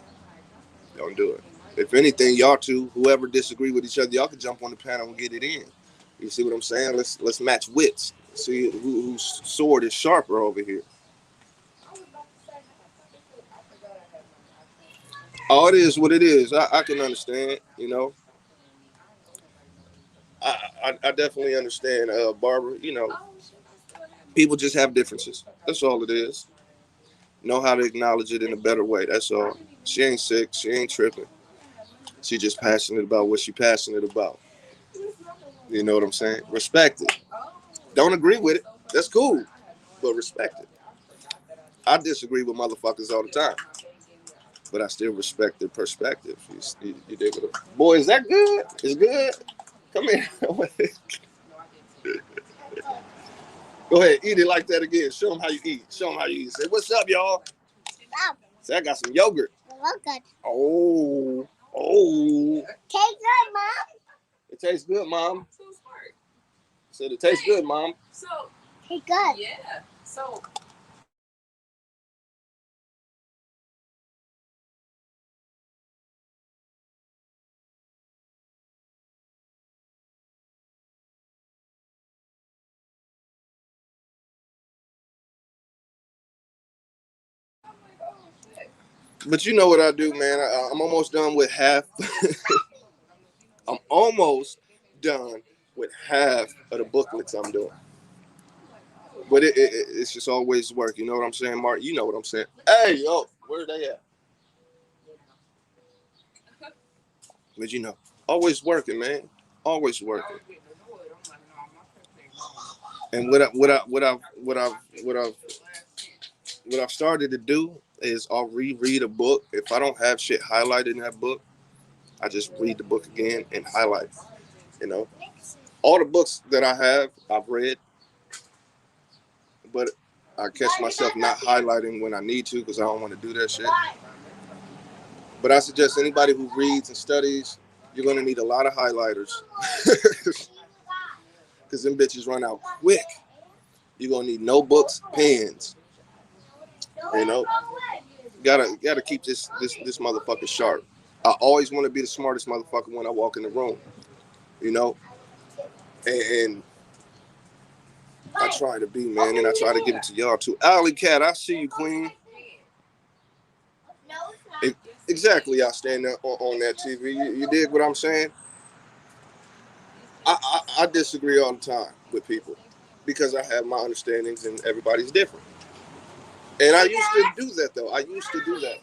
Don't do it. If anything, y'all two, whoever disagree with each other, y'all can jump on the panel and get it in. You see what I'm saying? Let's match wits. See whose sword is sharper over here. Oh, it is what it is. I can understand, you know. I definitely understand, Barbara. You know, people just have differences. That's all it is. Know how to acknowledge it in a better way. That's all. She ain't sick. She ain't tripping. She just passionate about what she passionate about. You know what I'm saying? Respect it. Don't agree with it. That's cool, but respect it. I disagree with motherfuckers all the time, but I still respect their perspective. You dig it? Boy, is that good? It's good. Come here. Go ahead, eat it like that again. Show them how you eat. Show them how you eat. Say, what's up, y'all? Say, I got some yogurt. Yogurt. Oh. Tastes good, Mom. It tastes good, Mom. Said it tastes good, Mom. Tastes good. Yeah. So. But you know what I do, man. I'm almost done with half. I'm almost done with half of the booklets I'm doing. But it's just always work. You know what I'm saying, Mark? You know what I'm saying. Hey, yo, where they at? But you know, always working, man. Always working. And what I've started to do is I'll reread a book. If I don't have shit highlighted in that book, I just read the book again and highlight. You know, all the books that I have, I've read, but I catch myself not highlighting when I need to because I don't want to do that shit. But I suggest anybody who reads and studies, you're gonna need a lot of highlighters because them bitches run out quick. You're gonna need notebooks, pens. You know, gotta keep this motherfucker sharp. I always want to be the smartest motherfucker when I walk in the room. You know, and I try to be, man, and I try to give it to y'all too. Alley Cat, I see you, Queen. Exactly, I stand there on that TV. You dig what I'm saying? I disagree all the time with people because I have my understandings and everybody's different. And I used to do that though. I used to do that.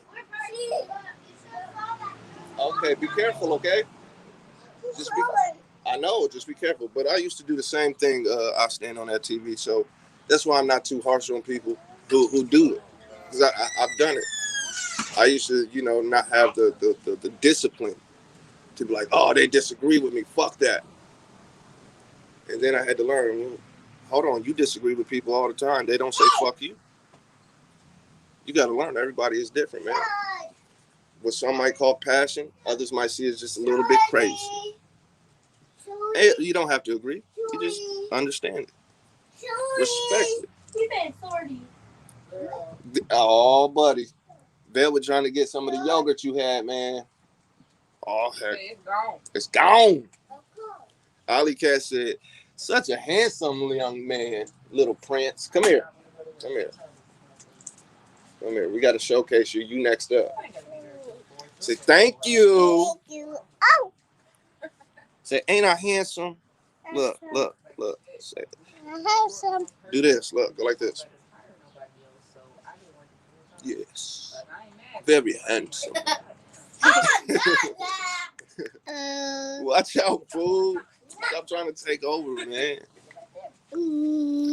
Okay, be careful, okay? Just be, I know, just be careful. But I used to do the same thing. I stand on that TV, so that's why I'm not too harsh on people who do it. Because I've done it. I used to, you know, not have the discipline to be like, oh, they disagree with me. Fuck that. And then I had to learn, hold on, you disagree with people all the time. They don't say fuck you. You got to learn. Everybody is different, man. What some might call passion, others might see as just a little bit crazy. Hey, you don't have to agree. You just understand it. Respect it. Oh, buddy. Vel was trying to get some of the yogurt you had, man. Oh, heck. It's gone. It's gone. Ali Cat said, such a handsome young man, little prince. Come here. Come here. Come here. We got to showcase you. You next up. Say thank you. Thank you. Oh. Say, ain't I handsome? Look. Say, Handsome. do this. Look, go like this. Yes. Very handsome. Watch out, fool. Stop trying to take over, man.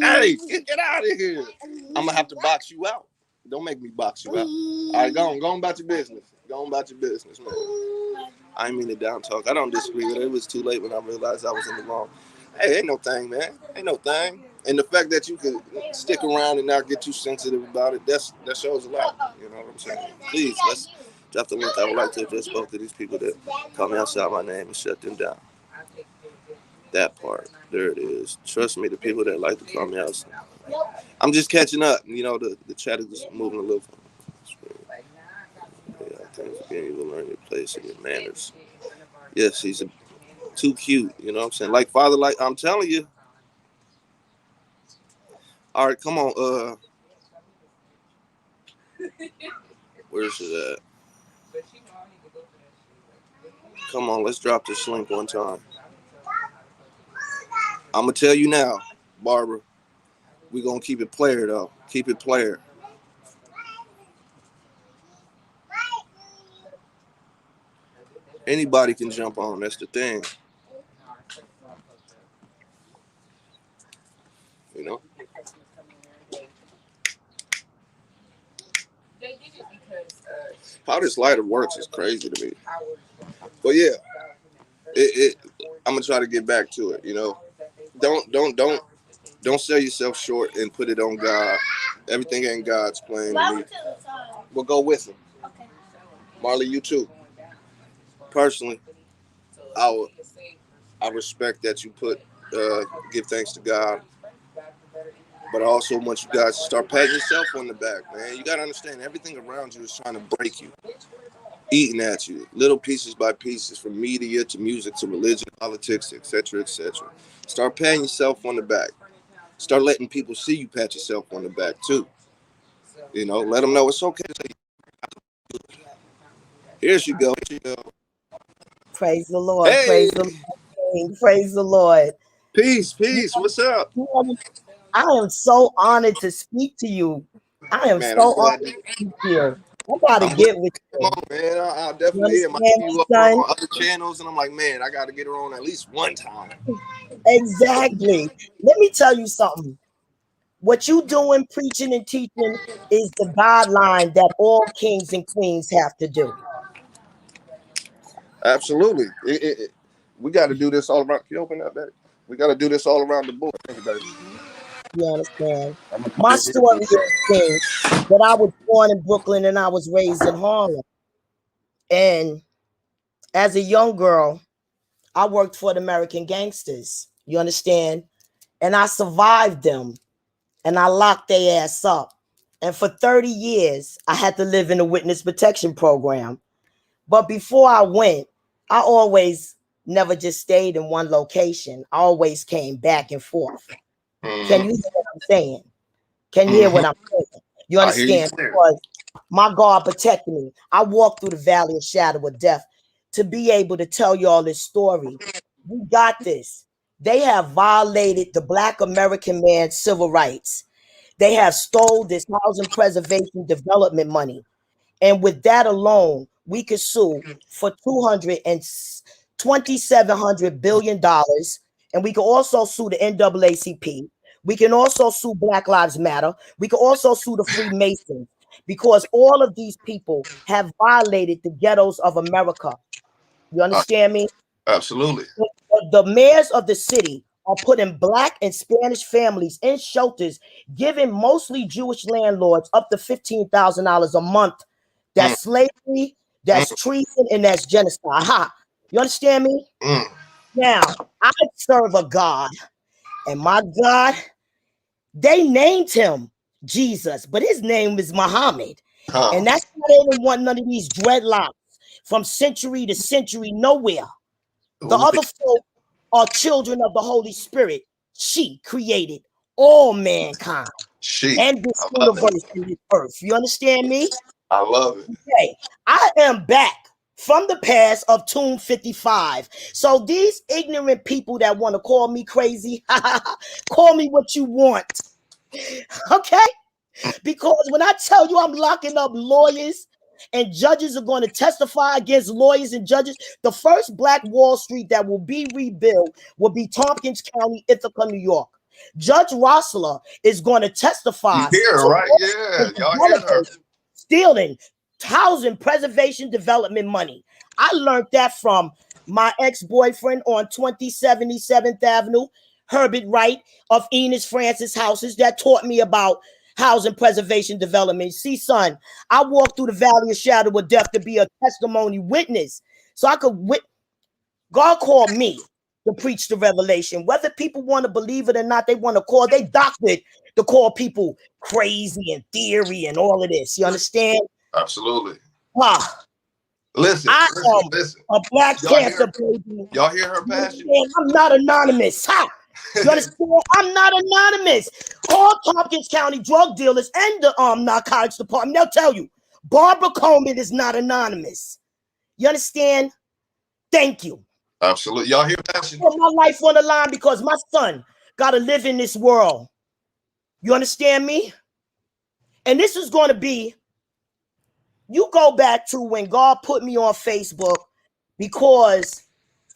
Hey, get out of here. I'm going to have to box you out. Don't make me box you out. All right, go on about your business. Go on about your business, man. I ain't mean to down talk. I don't disagree with it. It was too late when I realized I was in the wrong. Hey, ain't no thing, man. Ain't no thing. And the fact that you could stick around and not get too sensitive about it, that shows a lot. You know what I'm saying? Please, let's drop the link. I would like to address both of these people that call me outside my name and shut them down. That part. There it is. Trust me, the people that like to call me outside. I'm just catching up. You know, the chat is just moving a little. Yeah, thanks for being able to learn your place and your manners. Yes, he's too cute. You know what I'm saying? Like father, like I'm telling you. All right, come on. Where's it at? Come on, let's drop this link one time. I'm gonna tell you now, Barbara. We're gonna keep it player though. Keep it player. Anybody can jump on. That's the thing. You know. How this lighter works is crazy to me. But yeah, I'm gonna try to get back to it. You know, don't sell yourself short and put it on God. Everything ain't God's plan to me. We'll go with him. Marley, you too. Personally, I respect that you give thanks to God. But I also want you guys to start patting yourself on the back, man. You got to understand, everything around you is trying to break you, eating at you, little pieces by pieces, from media to music to religion, politics, etc., etc. Start patting yourself on the back. Start letting people see you pat yourself on the back, too. You know, let them know it's okay. Here she go. Praise the Lord. Hey. Praise the Lord. Praise the Lord. Peace. What's up? I am so honored to speak to you. I am so honored to speak here. I gotta get with you. Come on, man. I'll definitely hear you up on other channels, and I'm like, man, I gotta get her on at least one time. Exactly. Let me tell you something. What you doing, preaching and teaching, is the guideline that all kings and queens have to do. Absolutely. We got to do this all around. Can you open that back? We got to do this all around the board. You understand? My story is that I was born in Brooklyn and I was raised in Harlem. And as a young girl, I worked for the American gangsters. You understand? And I survived them. And I locked their ass up. And for 30 years, I had to live in the witness protection program. But before I went, I always never just stayed in one location. I always came back and forth. Can you hear what I'm saying? Can you hear what I'm saying? You understand? Because my God protected me. I walked through the valley of shadow of death to be able to tell y'all this story. We got this. They have violated the Black American man's civil rights. They have stole this housing preservation development money. And with that alone, we could sue for $2,700 billion. And we could also sue the NAACP. We can also sue Black Lives Matter. We can also sue the Freemasons, because all of these people have violated the ghettos of America. You understand me? Absolutely. The mayors of the city are putting Black and Spanish families in shelters, giving mostly Jewish landlords up to $15,000 a month. That's slavery, that's treason, and that's genocide. Aha. You understand me? Now, I serve a God, and my God, they named him Jesus, but his name is Muhammad. And that's why they didn't want none of these dreadlocks from century to century, nowhere. The other folk are children of the Holy Spirit. She created all mankind and this universe and this earth. You understand me? I love it. Okay, I am back from the past of Tomb 55. So these ignorant people that want to call me crazy, call me what you want. Okay? Because when I tell you I'm locking up lawyers and judges are going to testify against lawyers and judges, the first Black Wall Street that will be rebuilt will be Tompkins County, Ithaca, New York. Judge Rossler is going to testify. You hear her, right? Yeah, y'all hear her. Stealing housing preservation development money. I learned that from my ex-boyfriend on 2077th Avenue, Herbert Wright of Enos Francis Houses, that taught me about housing preservation development. See, son, I walked through the valley of shadow of death to be a testimony witness. So I could God called me to preach the revelation. Whether people want to believe it or not, they want to call, they doctored to call people crazy and theory and all of this. You understand? Absolutely. Listen, listen. A Black Panther, baby. Y'all hear her passion? I'm not anonymous. You understand? I'm not anonymous. All Tompkins County drug dealers and the narcotics department, they'll tell you, Barbara Coleman is not anonymous. You understand? Thank you. Absolutely. Y'all hear passion? Put my life on the line because my son got to live in this world. You understand me? And this is going to be, you go back to when God put me on Facebook, because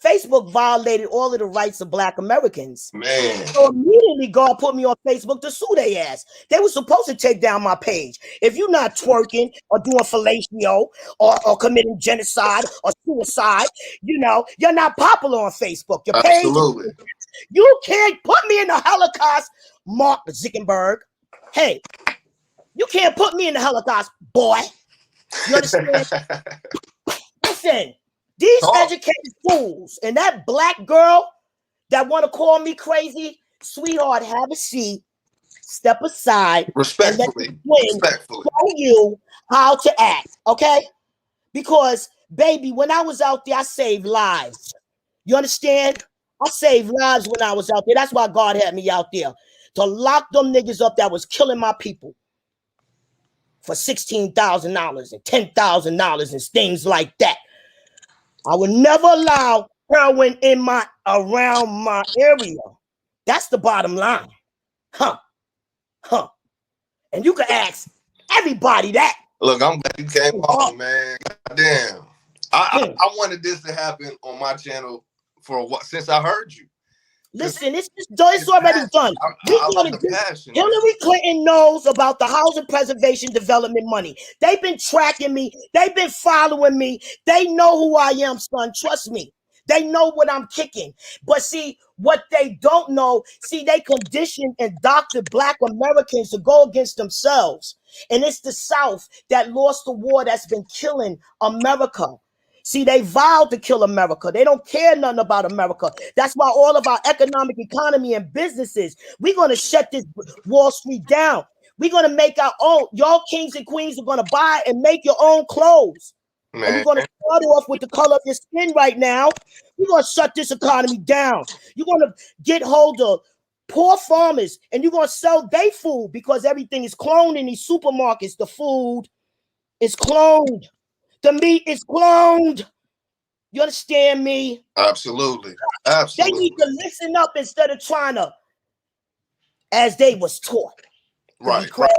Facebook violated all of the rights of Black Americans. Man. So immediately God put me on Facebook to sue their ass. They were supposed to take down my page. If you're not twerking or doing fellatio or committing genocide or suicide, you know, you're not popular on Facebook. Your page, absolutely. You can't put me in the Holocaust, Mark Zuckerberg. Hey, you can't put me in the Holocaust, boy. You understand? Listen, these educated fools and that black girl that want to call me crazy, sweetheart, have a seat, step aside, respectfully, and let me show you how to act, okay? Because, baby, when I was out there, I saved lives. You understand? I saved lives when I was out there. That's why God had me out there, to lock them niggas up that was killing my people for $16,000 and $10,000 and things like that. I would never allow heroin around my area. That's the bottom line. And you can ask everybody that. Look, I'm glad you came on, man. Goddamn. I wanted this to happen on my channel for a while, since I heard you. Listen, it's already done. Hillary Clinton knows about the housing preservation development money. They've been tracking me. They've been following me. They know who I am, son. Trust me. They know what I'm kicking. But see, what they don't know, they conditioned and doctored Black Americans to go against themselves. And it's the South that lost the war that's been killing America. See, they vowed to kill America. They don't care nothing about America. That's why all of our economic economy and businesses, we're going to shut this Wall Street down. We're going to make our own. Y'all kings and queens are going to buy and make your own clothes. Man. And you're going to start off with the color of your skin right now. We're going to shut this economy down. You're going to get hold of poor farmers and you're going to sell their food, because everything is cloned in these supermarkets. The food is cloned. The meat is cloned. You understand me? Absolutely. Absolutely. They need to listen up instead of trying to, as they was taught. Right. Crabs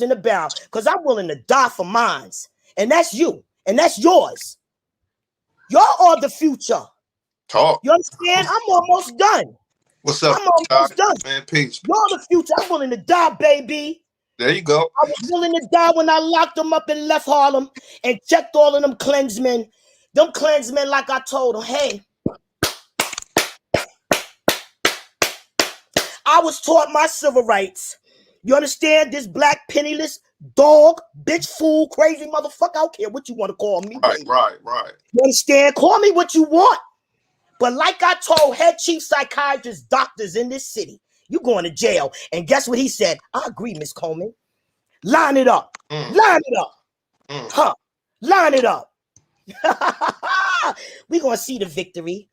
in the barrel. Because I'm willing to die for mines. And that's you. And that's yours. Y'all are the future. Talk. You understand? I'm almost done. What's up? I'm almost done. Man, peace. You're the future. I'm willing to die, baby. There you go. I was willing to die when I locked them up and left Harlem and checked all of them Klansmen. Them Klansmen, like I told them, hey, I was taught my civil rights. You understand? This black penniless dog, bitch, fool, crazy motherfucker. I don't care what you want to call me. Right. You understand? Call me what you want. But like I told head chief psychiatrists, doctors in this city, you going to jail. And guess what he said? I agree, Miss Coleman. Line it up. Line it up. Line it up. We're going to see the victory.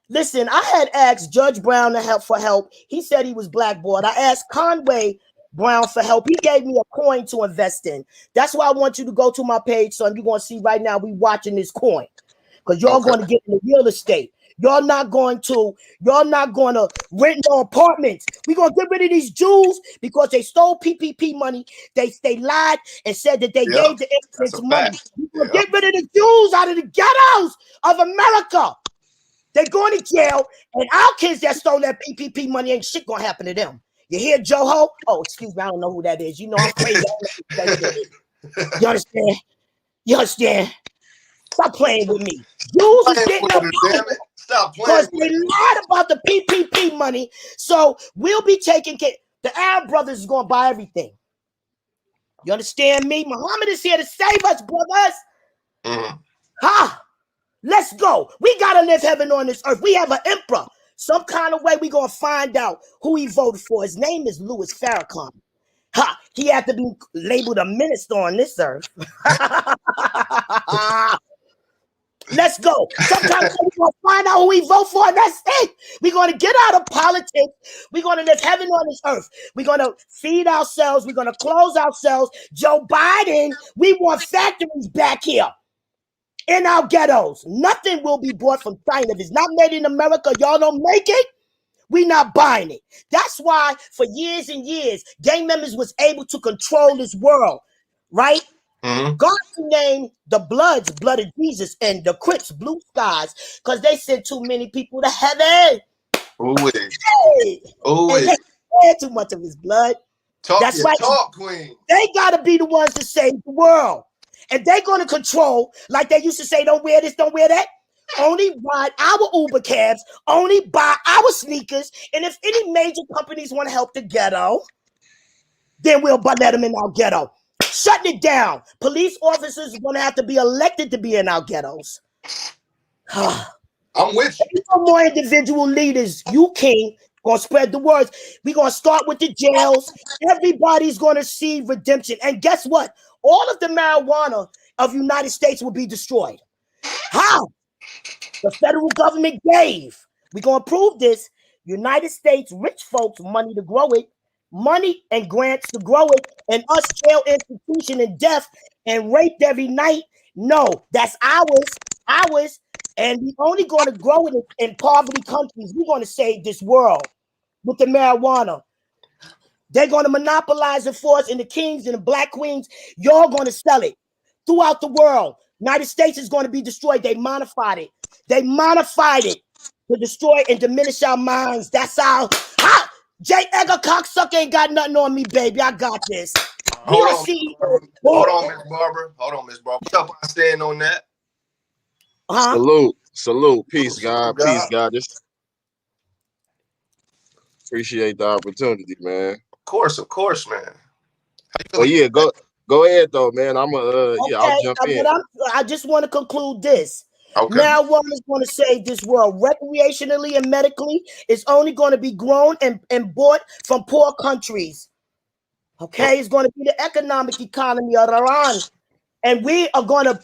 Listen, I had asked Judge Brown for help. He said he was blackboard. I asked Conway Brown for help. He gave me a coin to invest in. That's why I want you to go to my page, son. You're going to see right now we watching this coin. Because y'all going to get into real estate. Y'all not going to rent no apartments. We're going to get rid of these Jews because they stole PPP money. They lied and said that they gave the immigrants money. We're going to get rid of the Jews out of the ghettos of America. They're going to jail, and our kids that stole that PPP money, ain't shit going to happen to them. You hear, Joho? Oh, excuse me, I don't know who that is. You know I'm crazy. You understand? You understand? Stop playing with me. Jews is Playing getting with up her, damn it. Stop because playing they with lied about the PPP money. So we'll be taking care. The Arab brothers is going to buy everything. You understand me? Muhammad is here to save us, brothers. her. Ha! Let's go. We got to live heaven on this earth. We have an emperor. Some kind of way we going to find out who he voted for. His name is Louis Farrakhan. Ha! He had to be labeled a minister on this earth. Let's go. Sometimes we're going to find out who we vote for, and that's it. We're going to get out of politics. We're going to live heaven on this earth. We're going to feed ourselves. We're going to clothe ourselves. Joe Biden, we want factories back here in our ghettos. Nothing will be bought from China. If it's not made in America, y'all don't make it, we not buying it. That's why for years and years, gang members was able to control this world, right? Mm-hmm. God named the Bloods Blood of Jesus and the Crips Blue Skies because they sent too many people to heaven. Ooh, Hey, ooh, and they had too much of his blood. talk That's your right. talk, queen. They got to be the ones to save the world. And they're going to control, like they used to say, don't wear this, don't wear that. Only ride our Uber cabs, only buy our sneakers. And if any major companies want to help the ghetto, then we'll let them in our ghetto. Shutting it down. Police officers are going to have to be elected to be in our ghettos. I'm with you. No more individual leaders. You, King, going to spread the words. We're going to start with the jails. Everybody's going to see redemption. And guess what? All of the marijuana of United States will be destroyed. How? The federal government gave. We're going to prove this. United States rich folks money to grow it, money and grants to grow it, and us jail institution and death and raped every night. No, that's ours. And we only going to grow it in poverty countries. We're going to save this world with the marijuana. They're going to monopolize it for us, and the kings and the black queens, y'all going to sell it throughout the world. United States is going to be destroyed. They modified it. They modified it to destroy and diminish our minds. That's how. J. Edgar cocksucker ain't got nothing on me, baby. I got this. Hold on, Miss Barbara. Hold on, Miss Barbara. What's up? I stand on that. Salute. Peace, God. Peace, God. Just appreciate the opportunity, man. Of course, man. Well, yeah, go ahead though, man. I'll jump in. I just want to conclude this. Okay. Marijuana is going to save this world recreationally and medically. It's only going to be grown and bought from poor countries. Okay, it's going to be the economic economy of Iran, and we are going to.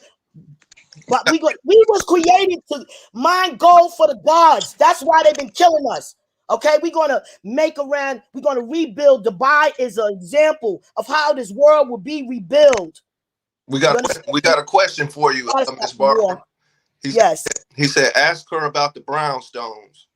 But we was created to mine gold for the gods. That's why they've been killing us. Okay, we're gonna we're gonna rebuild. Dubai is an example of how this world will be rebuilt. We got a question for you, Miss Barbara. He said, ask her about the brownstones.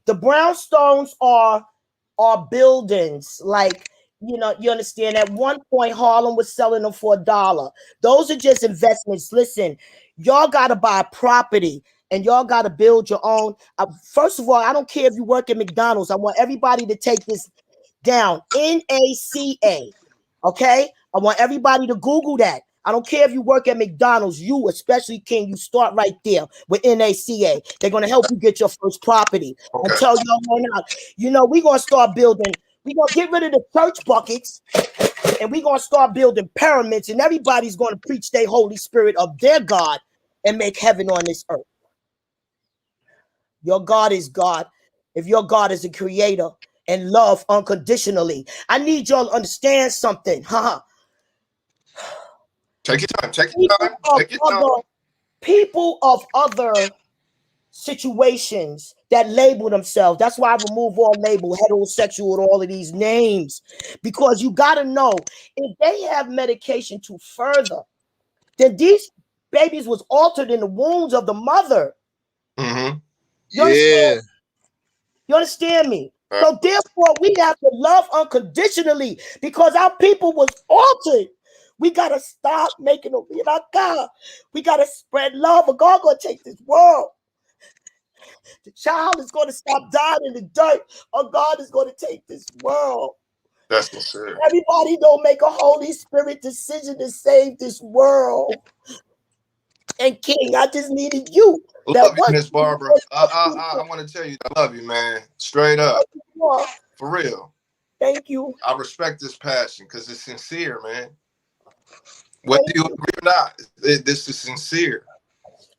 The brownstones are buildings, like, you know, you understand. At one point, Harlem was selling them for $1. Those are just investments. Listen, y'all got to buy property and y'all got to build your own. First of all, I don't care if you work at McDonald's. I want everybody to take this down. NACA. Okay? I want everybody to Google that. I don't care if you work at McDonald's, you, especially King, you start right there with NACA. They're going to help you get your first property. Okay. I tell y'all right now, you know, we're going to start building. We're going to get rid of the church buckets and we're going to start building pyramids, and everybody's going to preach their Holy Spirit of their God and make heaven on this earth. Your God is God. If your God is a creator and love unconditionally, I need y'all to understand something. Take your time. Take your time. People of other situations that label themselves. That's why I remove all label, heterosexual, and all of these names, because you got to know, if they have medication to further, then these babies was altered in the wombs of the mother. Mm-hmm. You understand me? So therefore, we have to love unconditionally because our people was altered. We got to stop making them be our God. We got to spread love, or God going to take this world. The child is going to stop dying in the dirt, or God is going to take this world. That's for sure. Everybody don't make a Holy Spirit decision to save this world. And King, I just needed you. Love you, Miss Barbara. I want to tell you, I love you, man. Straight up, for real. Thank you. I respect this passion because it's sincere, man. Whether you agree or not, this is sincere.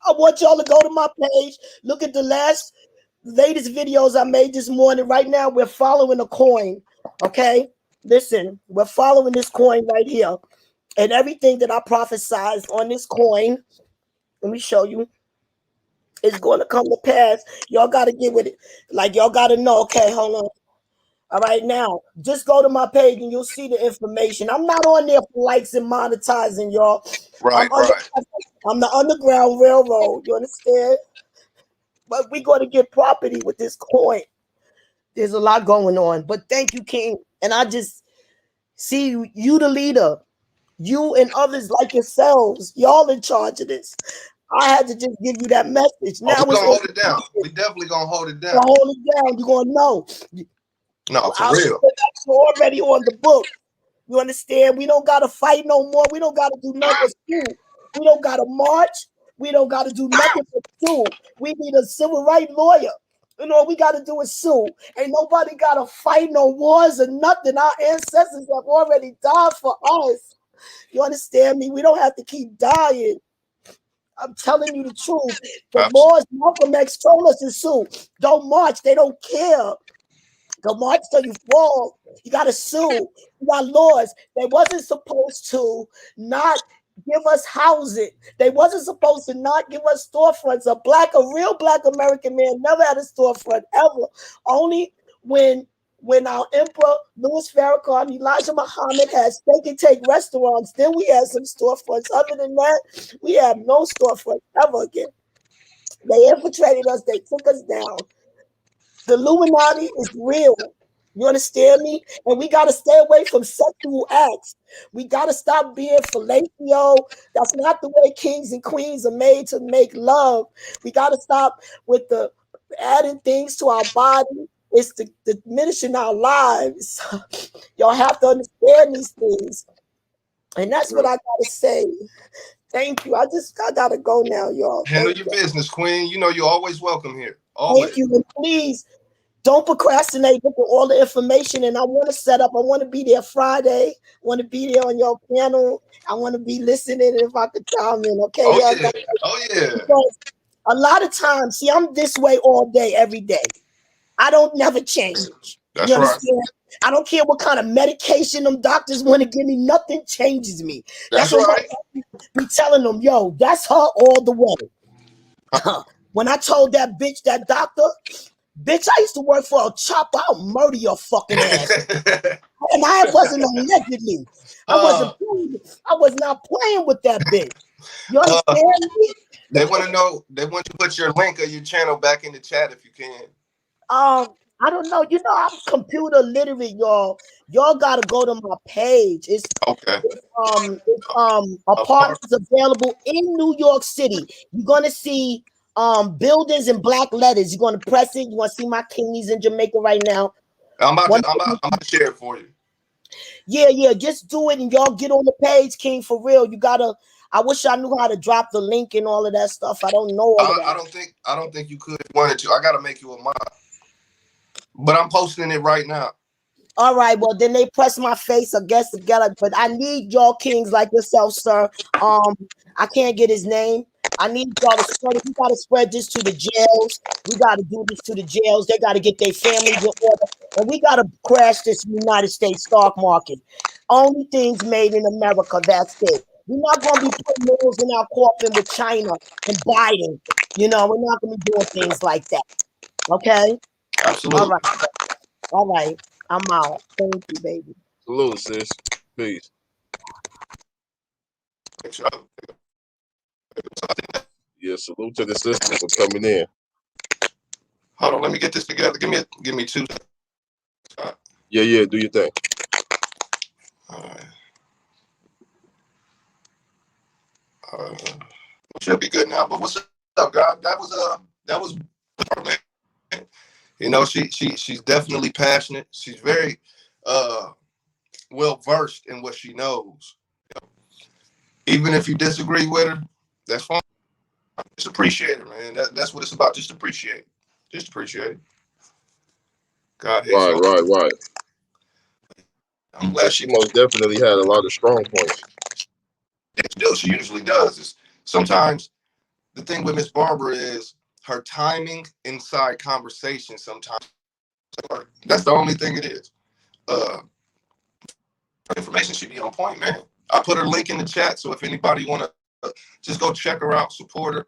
I want y'all to go to my page, look at the latest videos I made this morning. Right now, we're following a coin. Okay, listen, we're following this coin right here, and everything that I prophesized on this coin. Let me show you. It's going to come to pass. Y'all got to get with it. Like, y'all got to know. Okay, hold on. All right, now, just go to my page and you'll see the information. I'm not on there for likes and monetizing, y'all. Right, I'm the Underground Railroad. You understand? But we're going to get property with this coin. There's a lot going on. But thank you, King. And I just see you, the leader. You and others like yourselves. Y'all in charge of this. I had to just give you that message. Now we're gonna hold it down. We definitely gonna hold it down. Hold it down. You're gonna know. No, for real. You're already on the book. You understand? We don't gotta fight no more. We don't gotta do nothing but sue. We don't gotta march. We don't gotta do nothing but sue. We need a civil rights lawyer. You know, all we gotta do is sue. Ain't nobody gotta fight no wars or nothing. Our ancestors have already died for us. You understand me? We don't have to keep dying. I'm telling you the truth. The laws Malcolm X told us to sue. Don't march. They don't care. Don't march till you fall. You got to sue. You got laws. They wasn't supposed to not give us housing. They wasn't supposed to not give us storefronts. A real black American man never had a storefront ever. Only when our Emperor Louis Farrakhan, Elijah Muhammad had steak and take restaurants, then we had some storefronts. Other than that, we have no storefront ever again. They infiltrated us. They took us down. The Illuminati is real. You understand me? And we got to stay away from sexual acts. We got to stop being fellatio. That's not the way kings and queens are made to make love. We got to stop with the adding things to our body. It's the diminishing our lives. Y'all have to understand these things. And that's what I got to say. Thank you. I got to go now, y'all. Handle your business, Queen. You know you're always welcome here. Always. Thank you. And please, don't procrastinate. Look at all the information, and I want to set up. I want to be there Friday. I want to be there on your panel. I want to be listening if I could chime in. Okay. Oh yeah. Because a lot of times, see, I'm this way all day, every day. I don't never change. That's right. I don't care what kind of medication them doctors want to give me. Nothing changes me. That's right. Be telling them, yo, that's her all the way. When I told that bitch, that doctor, bitch, I used to work for a chopper. I'll murder your fucking ass. And I wasn't allegedly. I was not playing with that bitch. You understand me? They want to know. They want you to put your link of your channel back in the chat if you can. I don't know. You know, I'm computer literate, y'all. Y'all gotta go to my page. It's okay. Apartments available in New York City. You're gonna see buildings in black letters. You're gonna press it. You want to see my kingies in Jamaica right now. I'm about to share it for you. Yeah. Just do it and y'all get on the page, King. For real. You gotta. I wish I knew how to drop the link and all of that stuff. I don't know all of that. I don't think you could if you wanted to. I gotta make you a mod. But I'm posting it right now. All right, well then they press my face, I guess, together. But I need y'all kings like yourself, sir. I can't get his name. I need y'all to spread it. We gotta spread this to the jails. We gotta do this to the jails. They gotta get their families in order, and we gotta crash this United States stock market. Only things made in America. That's it. We're not gonna be putting nails in our coffin with China and Biden. You know, we're not gonna be doing things like that. Okay. Absolutely. All right. I'm out. Thank you, baby. Salute, sis. Peace. Yeah, salute to the sisters for coming in. Hold on, let me get this together. Give me 2. Yeah, do your thing. All right. Should be good now. But what's up, God? That was man. You know, she's definitely passionate. She's very well versed in what she knows. Even if you disagree with her, that's fine. Just appreciate it, man. That's what it's about. Just appreciate it. Just appreciate it. God hates all. Right. I'm So glad she most definitely had a lot of strong points. She usually does. Is sometimes the thing with Miss Barbara is her timing inside conversation. Sometimes that's the only thing it is. Information should be on point, man. I put her link in the chat, so if anybody want to just go check her out, support her,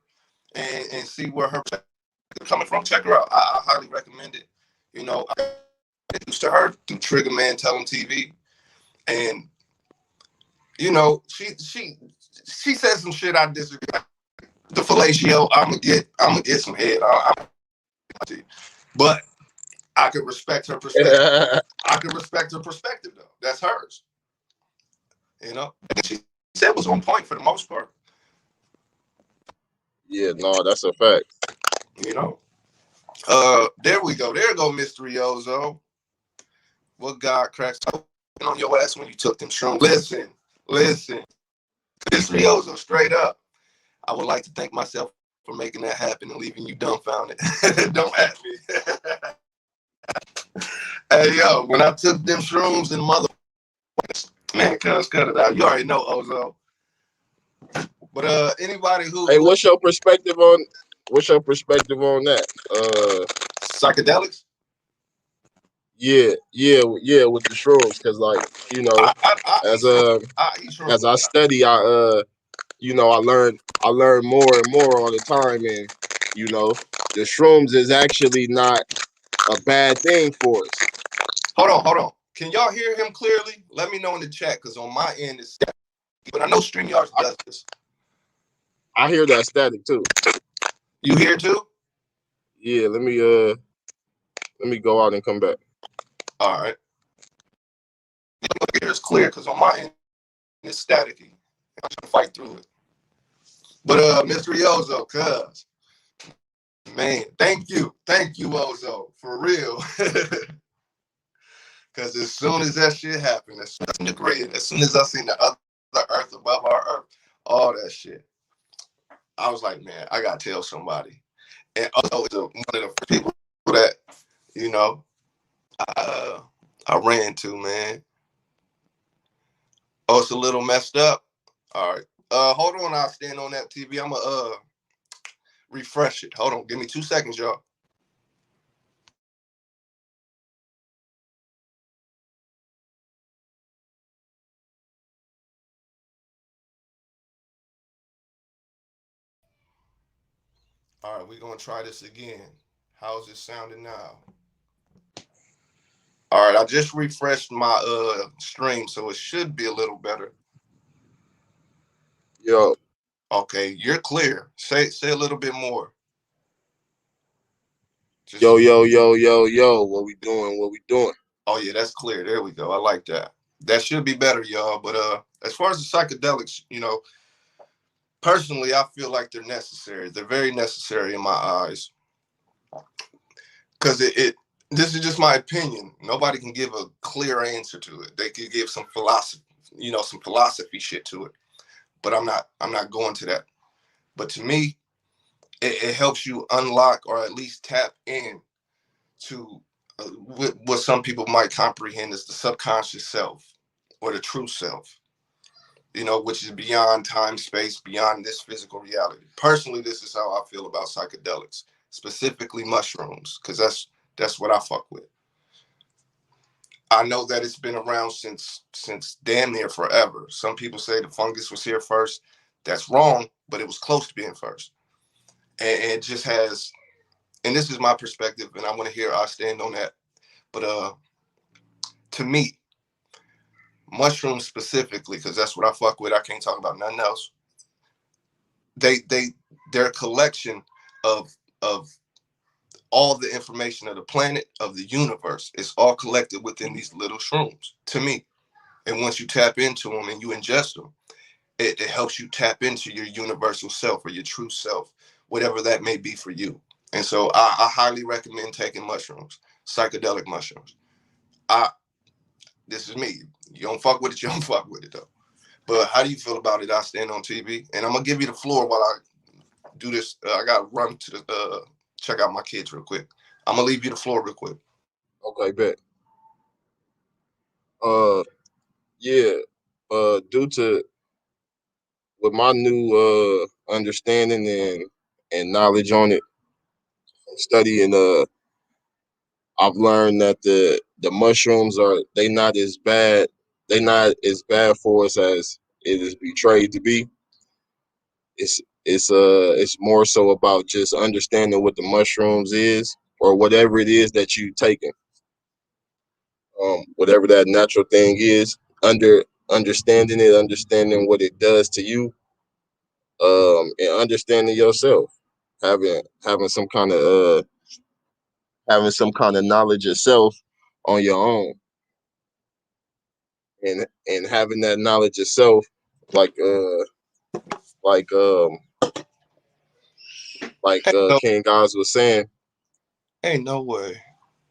and see where her coming from. Check her out. I highly recommend it. You know, I got introduced to her through Trigger Man Tell 'em TV, and you know, she said some shit I disagree. The fellatio, I'm gonna get some head. But I could respect her perspective. I could respect her perspective though. That's hers. You know, and she said it was on point for the most part. Yeah, no, that's a fact. You know, there we go. There go Mystery Ozo. What God cracks on your ass when you took them shrooms? Listen, Mystery Ozo, straight up. I would like to thank myself for making that happen and leaving you dumbfounded. Don't ask me. Hey yo, when I took them shrooms and mother, man, cuz cut it out. You already know Ozo. But anybody who hey, what's your perspective on that? Psychedelics? Yeah, with the shrooms, because like, you know, as I study, you know, I learn more and more all the time, and you know, the shrooms is actually not a bad thing for us. Hold on. Can y'all hear him clearly? Let me know in the chat, because on my end it's static. But I know StreamYard does this. I hear that static too. You hear too? Yeah, let me go out and come back. All right. It's clear because on my end it's staticky. I'm trying to fight through it. But Mystery Ozo, cuz, man, thank you, Ozo, for real. Because as soon as that shit happened, as soon as I seen the other earth above our earth, all that shit, I was like, man, I gotta tell somebody. And Ozo is one of the people that, you know, I ran to, man. Oh, it's a little messed up. All right. Hold on, I'll stand on that TV. I'm gonna refresh it. Hold on, give me 2 seconds, y'all. All right, we're gonna try this again. How's it sounding now? All right, I just refreshed my stream, so it should be a little better. Yo. Okay, you're clear. Say a little bit more. Just... Yo. What we doing? Oh yeah, that's clear. There we go. I like that. That should be better, y'all. But as far as the psychedelics, you know, personally, I feel like they're necessary. They're very necessary in my eyes. Because this is just my opinion. Nobody can give a clear answer to it. They could give some philosophy, you know, some philosophy shit to it. But I'm not going to that. But to me, it helps you unlock or at least tap in to what some people might comprehend as the subconscious self or the true self, you know, which is beyond time, space, beyond this physical reality. Personally, this is how I feel about psychedelics, specifically mushrooms, because that's what I fuck with. I know that it's been around since damn near forever. Some people say the fungus was here first. That's wrong, but it was close to being first. And it just has, and this is my perspective, and I want to hear I stand on that. But to me, mushrooms specifically, because that's what I fuck with. I can't talk about nothing else. They're a collection of all the information of the planet, of the universe. It's all collected within these little shrooms, to me. And once you tap into them and you ingest them, it helps you tap into your universal self or your true self, whatever that may be for you. And so I highly recommend taking mushrooms, psychedelic mushrooms. This is me. You don't fuck with it, you don't fuck with it though. But how do you feel about it? I stand on TV, and I'm gonna give you the floor while I do this. I got to run to the check out my kids real quick. I'm gonna leave you the floor real quick. Okay, bet. Yeah. Due to with my new understanding and knowledge on it, studying, I've learned that the mushrooms they not as bad. They not as bad for us as it is betrayed to be. It's more so about just understanding what the mushrooms is, or whatever it is that you taking. Whatever that natural thing is, understanding it, understanding what it does to you, and understanding yourself, having some kind of knowledge yourself on your own, and having that knowledge yourself, like like um King Oz was saying, Ain't no way.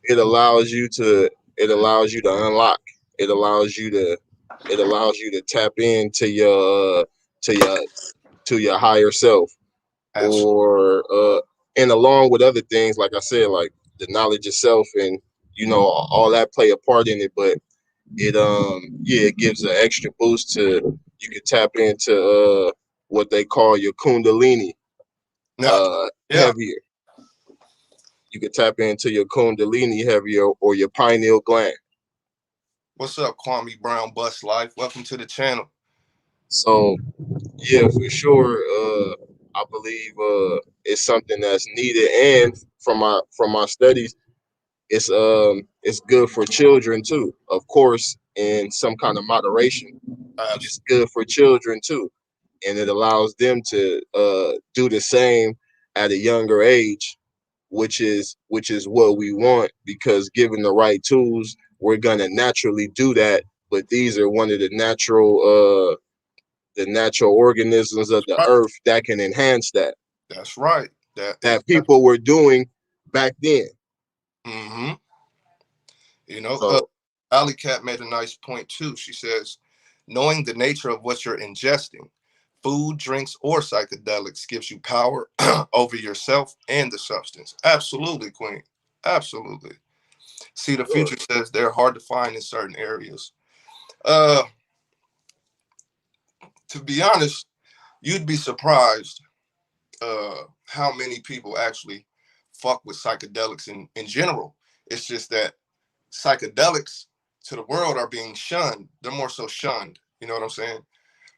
it allows you to unlock. It allows you to tap into your higher self. Absolutely. Or and along with other things, like I said, like the knowledge itself, and all that play a part in it. But it gives an extra boost to, you can tap into what they call your kundalini, Yeah. heavier. You can tap into your kundalini heavier, or your pineal gland. What's up, Kwame Brown Bus Life? Welcome to the channel. So yeah, for sure. I believe it's something that's needed, and from my studies, it's good for children too. Of course, in some kind of moderation. It's good for children too, and it allows them to do the same at a younger age, which is what we want, because given the right tools, we're gonna naturally do that. But these are one of the natural organisms of the earth that can enhance that. That's right. That people were doing back then. Mm-hmm. So, Alley Cat made a nice point too. She says, knowing the nature of what you're ingesting, food, drinks, or psychedelics, gives you power over yourself and the substance. Absolutely, Queen. Absolutely. See, the future says they're hard to find in certain areas. To be honest, you'd be surprised how many people actually fuck with psychedelics in general. It's just that psychedelics to the world are being shunned. They're more so shunned. You know what I'm saying?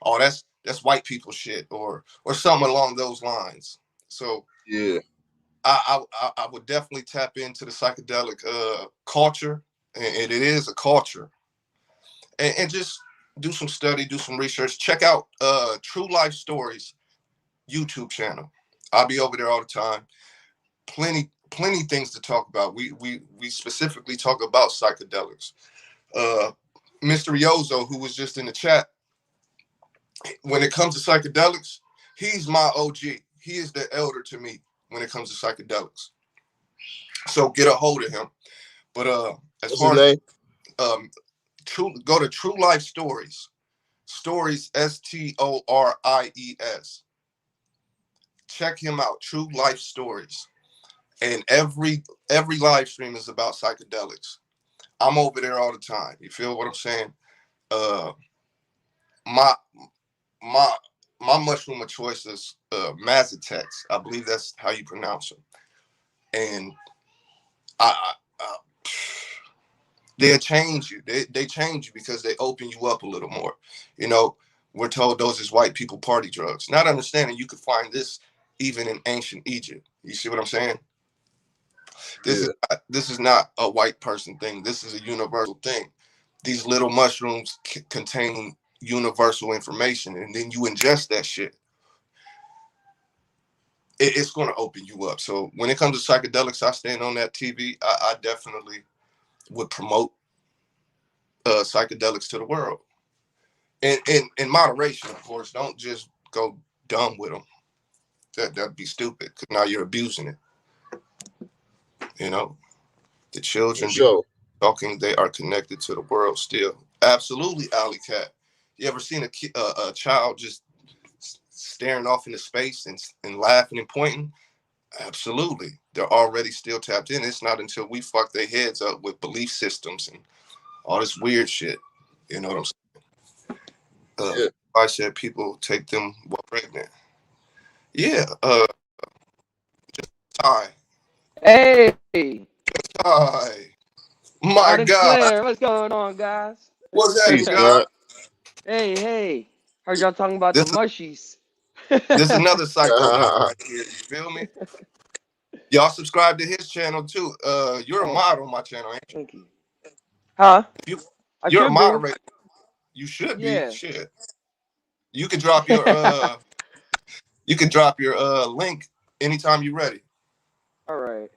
Oh, that's white people shit, or something along those lines. So yeah, I would definitely tap into the psychedelic culture, and it is a culture, and just do some study, do some research. Check out True Life Stories YouTube channel. I'll be over there all the time. Plenty things to talk about. We specifically talk about psychedelics. Mr. Yozo, who was just in the chat, when it comes to psychedelics, he's my OG. He is the elder to me when it comes to psychedelics. So get a hold of him. But as what's far his as name? go to True Life Stories. Stories, STORIES. Check him out. True Life Stories. And every live stream is about psychedelics. I'm over there all the time. You feel what I'm saying? My mushroom of choice is Mazatec. I believe that's how you pronounce them. And they'll change you. They change you because they open you up a little more. We're told those is white people party drugs. Not understanding you could find this even in ancient Egypt. You see what I'm saying? This is not a white person thing. This is a universal thing. These little mushrooms contain universal information, and then you ingest that shit. It's going to open you up. So when it comes to psychedelics, I stand on that TV. I definitely would promote psychedelics to the world. And in moderation, of course. Don't just go dumb with them. That'd be stupid, because now you're abusing it. The children talking, they are connected to the world still. Absolutely, Alley Cat. You ever seen a child just staring off into space and laughing and pointing, absolutely. They're already still tapped in. It's not until we fuck their heads up with belief systems and all this weird shit. You know what I'm saying? I said people take them while pregnant. Yeah. Just Ty. Hey. Ty. My God. Clear. What's going on, guys? What's that, God? Hey. Heard y'all talking about the mushies. There's another psycho right here. You feel me? Y'all subscribe to his channel too. You're a mod on my channel, ain't you? Thank you. Huh? You're a moderator. You should be. Shit. You can drop your link anytime you're ready. All right.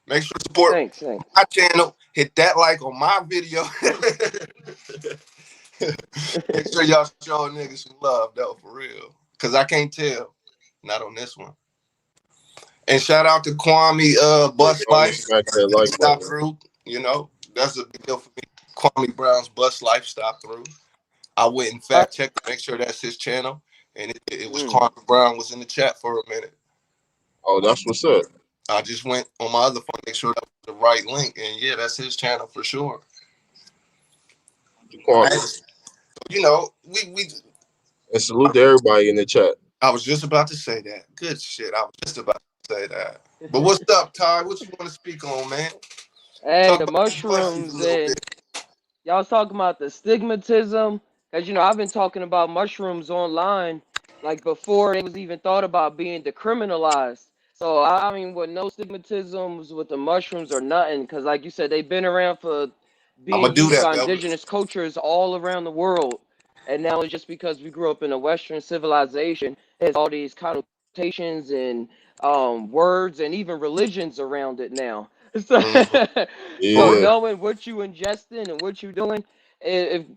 Make sure to support my channel. Hit that like on my video. Make sure y'all show niggas some love though, for real. Cause I can't tell. Not on this one. And shout out to Kwame Bus Life. Stop through. You know, that's a big deal for me. Kwame Brown's Bus Life Stop Through. I went and fact checked to make sure that's his channel. And it was Kwame Brown was in the chat for a minute. Oh, that's what's up. I just went on my other phone to make sure that was the right link. And yeah, that's his channel for sure. You know, we and salute to everybody in the chat. I was just about to say that. Good shit. I was just about to say that. But what's up, Ty? What you want to speak on, man? Hey, the mushrooms and y'all was talking about the stigmatism. Cause you know, I've been talking about mushrooms online like before it was even thought about being decriminalized. So I mean, with no stigmatisms with the mushrooms or nothing, because like you said, they've been around for being used by indigenous cultures all around the world. And now it's just because we grew up in a Western civilization, it has all these connotations and words and even religions around it now. So, so knowing what you ingesting and what you doing,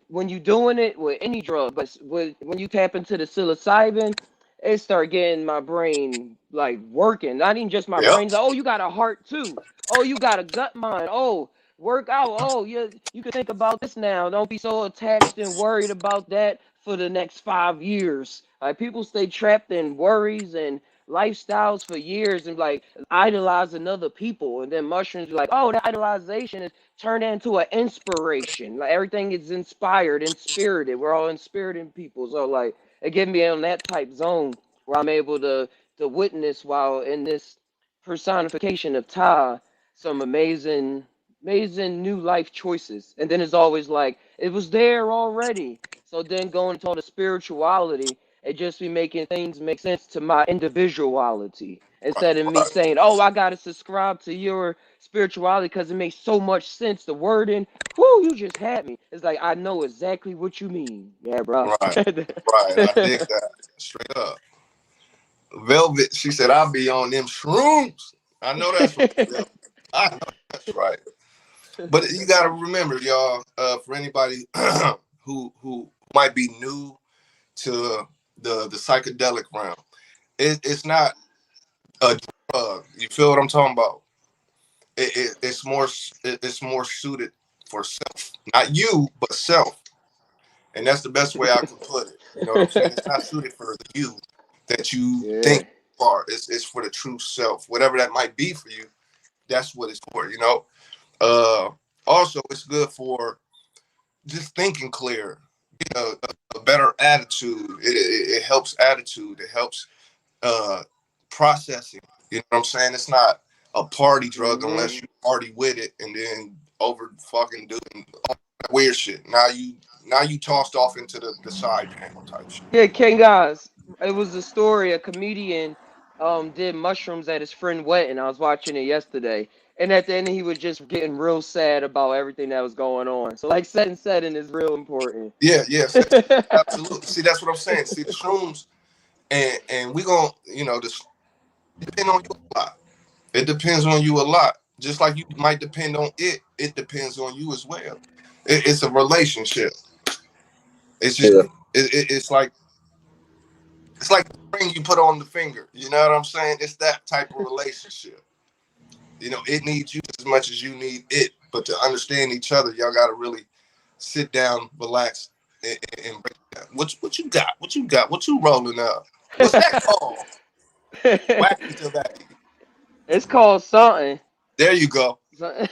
when you doing it with any drug, but when you tap into the psilocybin, it start getting my brain like working. Not even just my brain. Like, oh, you got a heart too. Oh, you got a gut mind. Oh, work out. Oh, you can think about this now. Don't be so attached and worried about that for the next 5 years. Like people stay trapped in worries and lifestyles for years and like idolizing other people, and then mushrooms are like, oh, that idolization is turned into an inspiration. Like everything is inspired and spirited. We're all inspirited people. So like it gets me on that type zone where I'm able to witness while in this personification of Ta some amazing new life choices. And then it's always like it was there already. So then going to all the spirituality, it just be making things make sense to my individuality instead of me saying, oh, I got to subscribe to your spirituality because it makes so much sense. The wording, whoo, you just had me. It's like, I know exactly what you mean. Yeah, bro. Right. I dig that. Straight up. Velvet, she said, I'll be on them shrooms. I know that's right. I know that's right. But you got to remember, y'all, for anybody who might be new to the psychedelic realm, it's not a drug. You feel what I'm talking about? It's more suited for self, not you, but self, and that's the best way I can put it. You know what I'm saying? It's not suited for the you that you think you are. It's for the true self, whatever that might be for you. That's what it's for. You know. Also, it's good for just thinking clear. You know, a better attitude. It helps attitude. It helps processing. You know what I'm saying? It's not a party drug unless you party with it and then over fucking doing all that weird shit. Now you tossed off into the side panel type shit. Yeah, King guys. It was a story. A comedian did mushrooms at his friend wedding. I was watching it yesterday. And at the end, he was just getting real sad about everything that was going on. So, like, setting is real important. Yeah, absolutely. See, that's what I'm saying. See, the shrooms, and we gonna, you know, this depend on you a lot. It depends on you a lot. Just like you might depend on it, it depends on you as well. It's a relationship. It's just, it's like the ring you put on the finger. You know what I'm saying? It's that type of relationship. You know, it needs you as much as you need it. But to understand each other, y'all got to really sit down, relax, and break it down. What you got? What you rolling up? What's that called? Wacky tobacco. It's called something. There you go. Something.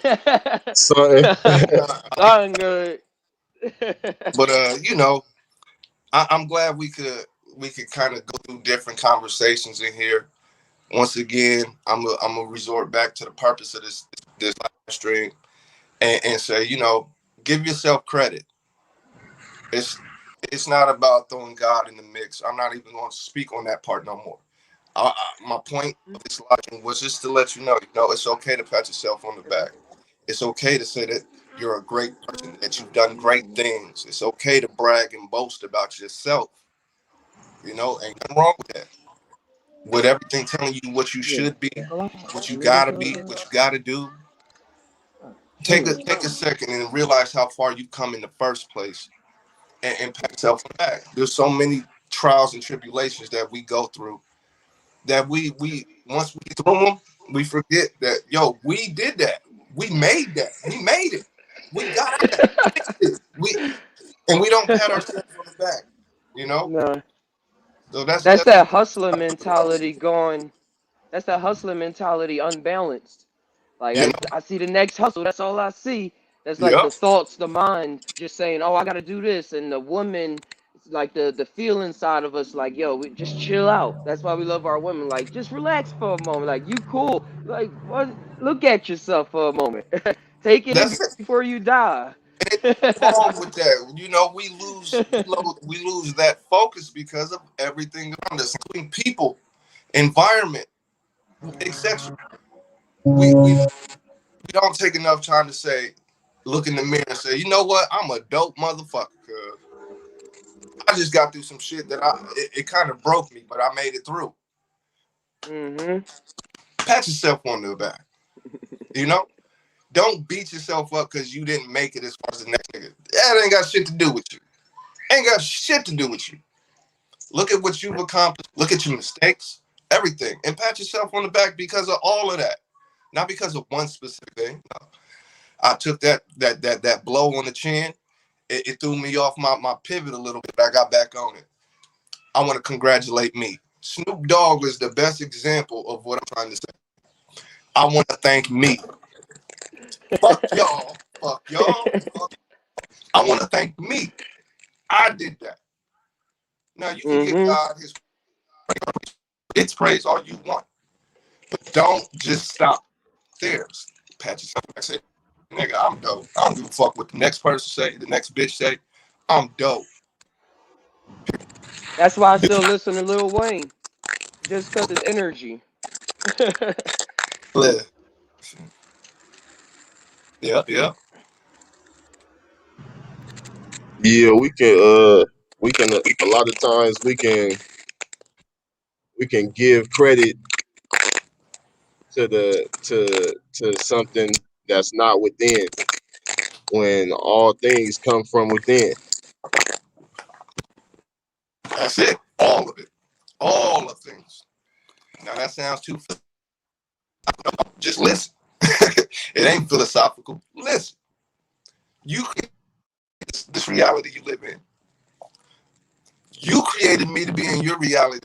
Something good. But you know, I'm glad we could kind of go through different conversations in here. Once again, I'm gonna resort back to the purpose of this live stream and say, you know, give yourself credit. It's not about throwing God in the mix. I'm not even going to speak on that part no more. My point of this live was just to let you know, it's okay to pat yourself on the back. It's okay to say that you're a great person, that you've done great things. It's okay to brag and boast about yourself. You know, ain't nothing wrong with that. With everything telling you what you should be, what you gotta be, what you gotta do. Take a second and realize how far you've come in the first place, and pat yourself on the back. There's so many trials and tribulations that we go through that we once we get through them, we forget that we did that. We made that. We made it. We got that. We don't pat ourselves on the back. You know. No. So that's that hustler mentality going. That's that hustler mentality unbalanced. Like I see the next hustle. That's all I see. That's like the thoughts, the mind, just saying, "Oh, I got to do this," and the woman, like the feeling side of us, like, "Yo, we just chill out." That's why we love our women. Like, just relax for a moment. Like, you cool. Like, what? Look at yourself for a moment. Take it in before you die. Wrong with that. You know, we lose that focus because of everything around us, including people, environment, etc. We don't take enough time to say, look in the mirror and say, you know what, I'm a dope motherfucker. Cause I just got through some shit that it kind of broke me, but I made it through. Pat yourself on the back. You know, don't beat yourself up because you didn't make it as far as the next nigga. That ain't got shit to do with you. Ain't got shit to do with you. Look at what you've accomplished. Look at your mistakes, everything, and pat yourself on the back because of all of that. Not because of one specific thing. No. I took that blow on the chin. It threw me off my pivot a little bit, but I got back on it. I want to congratulate me. Snoop Dogg is the best example of what I'm trying to say. I want to thank me. Fuck y'all. Fuck y'all. I want to thank me. I did that. Now you can give God his praise all you want, but don't just stop there. Pat yourself and say, nigga, I'm dope. I don't give a fuck what the next person say, the next bitch say. I'm dope. That's why I still listen to Lil Wayne, just because his energy. Yeah. Yeah, we can a lot of times we can give credit to something that's not within, when all things come from within. That's it. All of it. All of things. Now that sounds too. Just listen. It ain't philosophical. Listen. You create this reality you live in. You created me to be in your reality.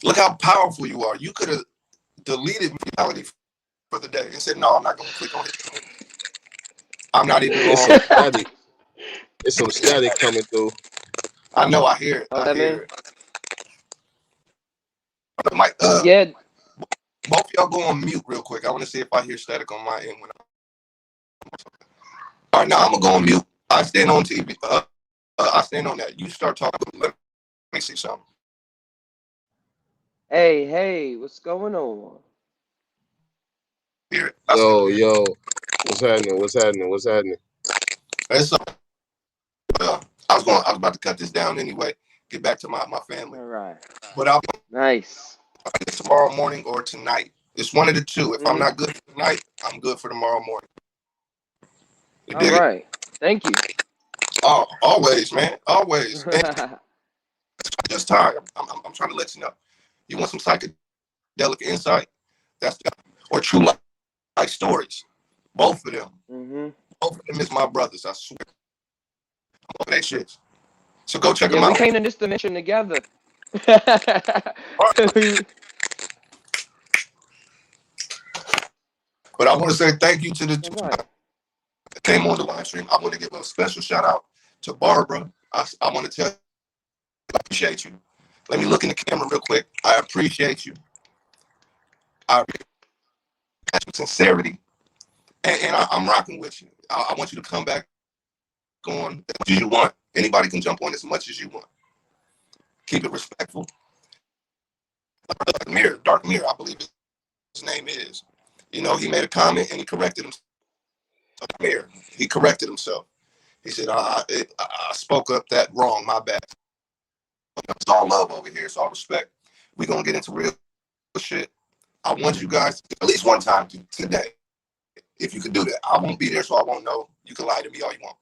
Look how powerful you are. You could have deleted reality for the day and said, no, I'm not going to click on it. I'm not even going. It's some static coming through. I know. I hear it. I hear it. Mike, yeah. Both of y'all go on mute real quick. I want to see if I hear static on my end. All right, now I'm going to go on mute. I stand on TV. I stand on that. You start talking. Let me see something. Hey, what's going on? Hear it. Yo, what's happening? It's I was about to cut this down anyway. Get back to my family. All right. But I'll nice. Tomorrow morning or tonight. It's one of the two. If I'm not good for tonight, I'm good for tomorrow morning. All right. Thank you. Oh, always, man. Always. Just tired. I'm trying to let you know. You want some psychedelic insight? That's or true life stories. Both of them. Both of them is my brothers. I swear. I'm on that shit. So go check them Yeah, we out. came in this dimension together. But I want to say thank you to the All right. that came on the live stream. I want to give a special shout out to Barbara. I want to tell you, I appreciate you. Let me look in the camera real quick. I appreciate you. I appreciate your sincerity. And I'm rocking with you. I want you to come back on as much as you want. Anybody can jump on as much as you want. Keep it respectful. Dark Mirror, I believe his name is. You know, he made a comment and he corrected himself. Mirror, he corrected himself. He said, I spoke up that wrong, my bad. It's all love over here, it's all respect. We're going to get into real shit. I want you guys at least one time today, if you could do that. I won't be there, so I won't know. You can lie to me all you want.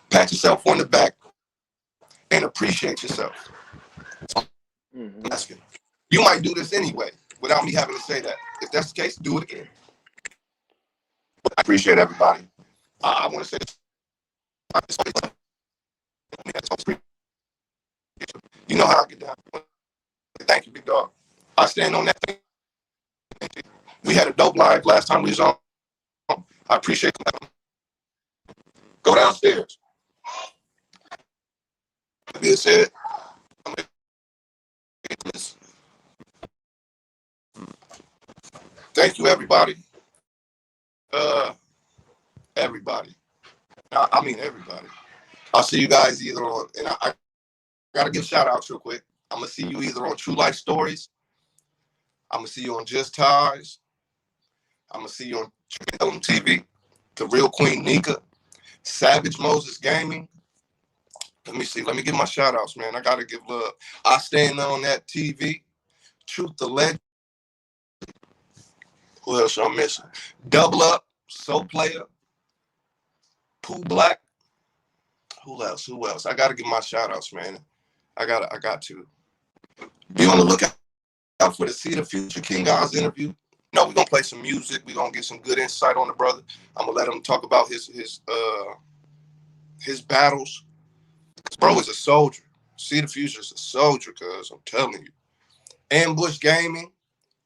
Pat yourself on the back and appreciate yourself. Mm-hmm. Asking. You might do this anyway without me having to say that. If that's the case, do it again. But I appreciate everybody. I want to say this. You know how I get down. Thank you, big dog. I stand on that thing. We had a dope live last time we was on. I appreciate that. Go downstairs. That being said, thank you, everybody. Everybody. I mean everybody. I'll see you guys either on, and I gotta give shout outs real quick. I'm gonna see you either on True Life Stories. I'm gonna see you on Just Ties. I'm gonna see you on TV, The Real Queen Nika, Savage Moses Gaming. Let me see. Let me give my shout outs, man. I gotta give love. I stand on that TV. Truth the Legend. Who else I'm missing? Double Up, Soul Player, Pooh Black. Who else? I gotta give my shout outs, man. I got to. Be on the lookout for the See the Future King Oz interview. No, we're gonna play some music. We're gonna get some good insight on the brother. I'm gonna let him talk about his battles. This bro is a soldier. See the Future is a soldier, cuz I'm telling you. Ambush Gaming.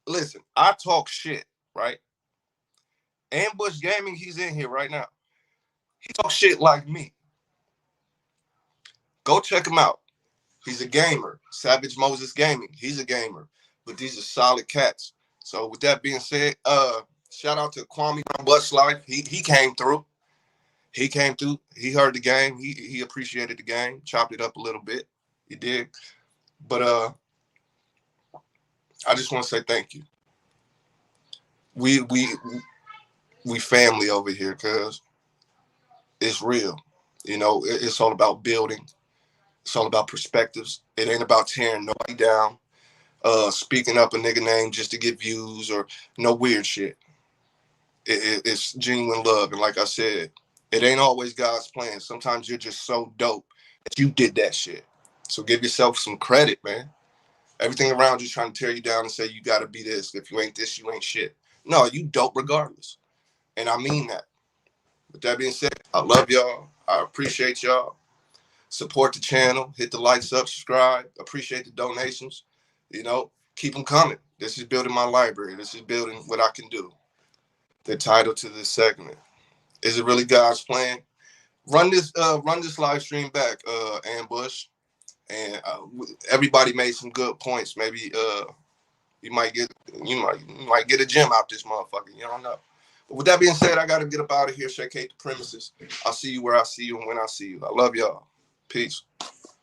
Listen, I talk shit, right? Ambush Gaming, he's in here right now. He talks shit like me. Go check him out. He's a gamer. Savage Moses Gaming. He's a gamer. But these are solid cats. So with that being said, shout out to Kwame from Bus Life. He came through. He came through. He heard the game. He appreciated the game. Chopped it up a little bit. He did. But I just want to say thank you. We family over here, cuz it's real. You know, it's all about building. It's all about perspectives. It ain't about tearing nobody down, speaking up a nigga name just to get views or no weird shit. It's genuine love. And like I said, it ain't always God's plan. Sometimes you're just so dope that you did that shit. So give yourself some credit, man. Everything around you trying to tear you down and say you got to be this. If you ain't this, you ain't shit. No, you dope regardless. And I mean that. With that being said, I love y'all. I appreciate y'all. Support the channel. Hit the like, subscribe. Appreciate the donations. You know, keep them coming. This is building my library. This is building what I can do. The title to this segment. Is it really God's plan? Run this live stream back, Ambush. And everybody made some good points. Maybe you might get a gem out this motherfucker. You don't know. But with that being said, I gotta get up out of here, shake the premises. I'll see you where I see you and when I see you. I love y'all. Peace.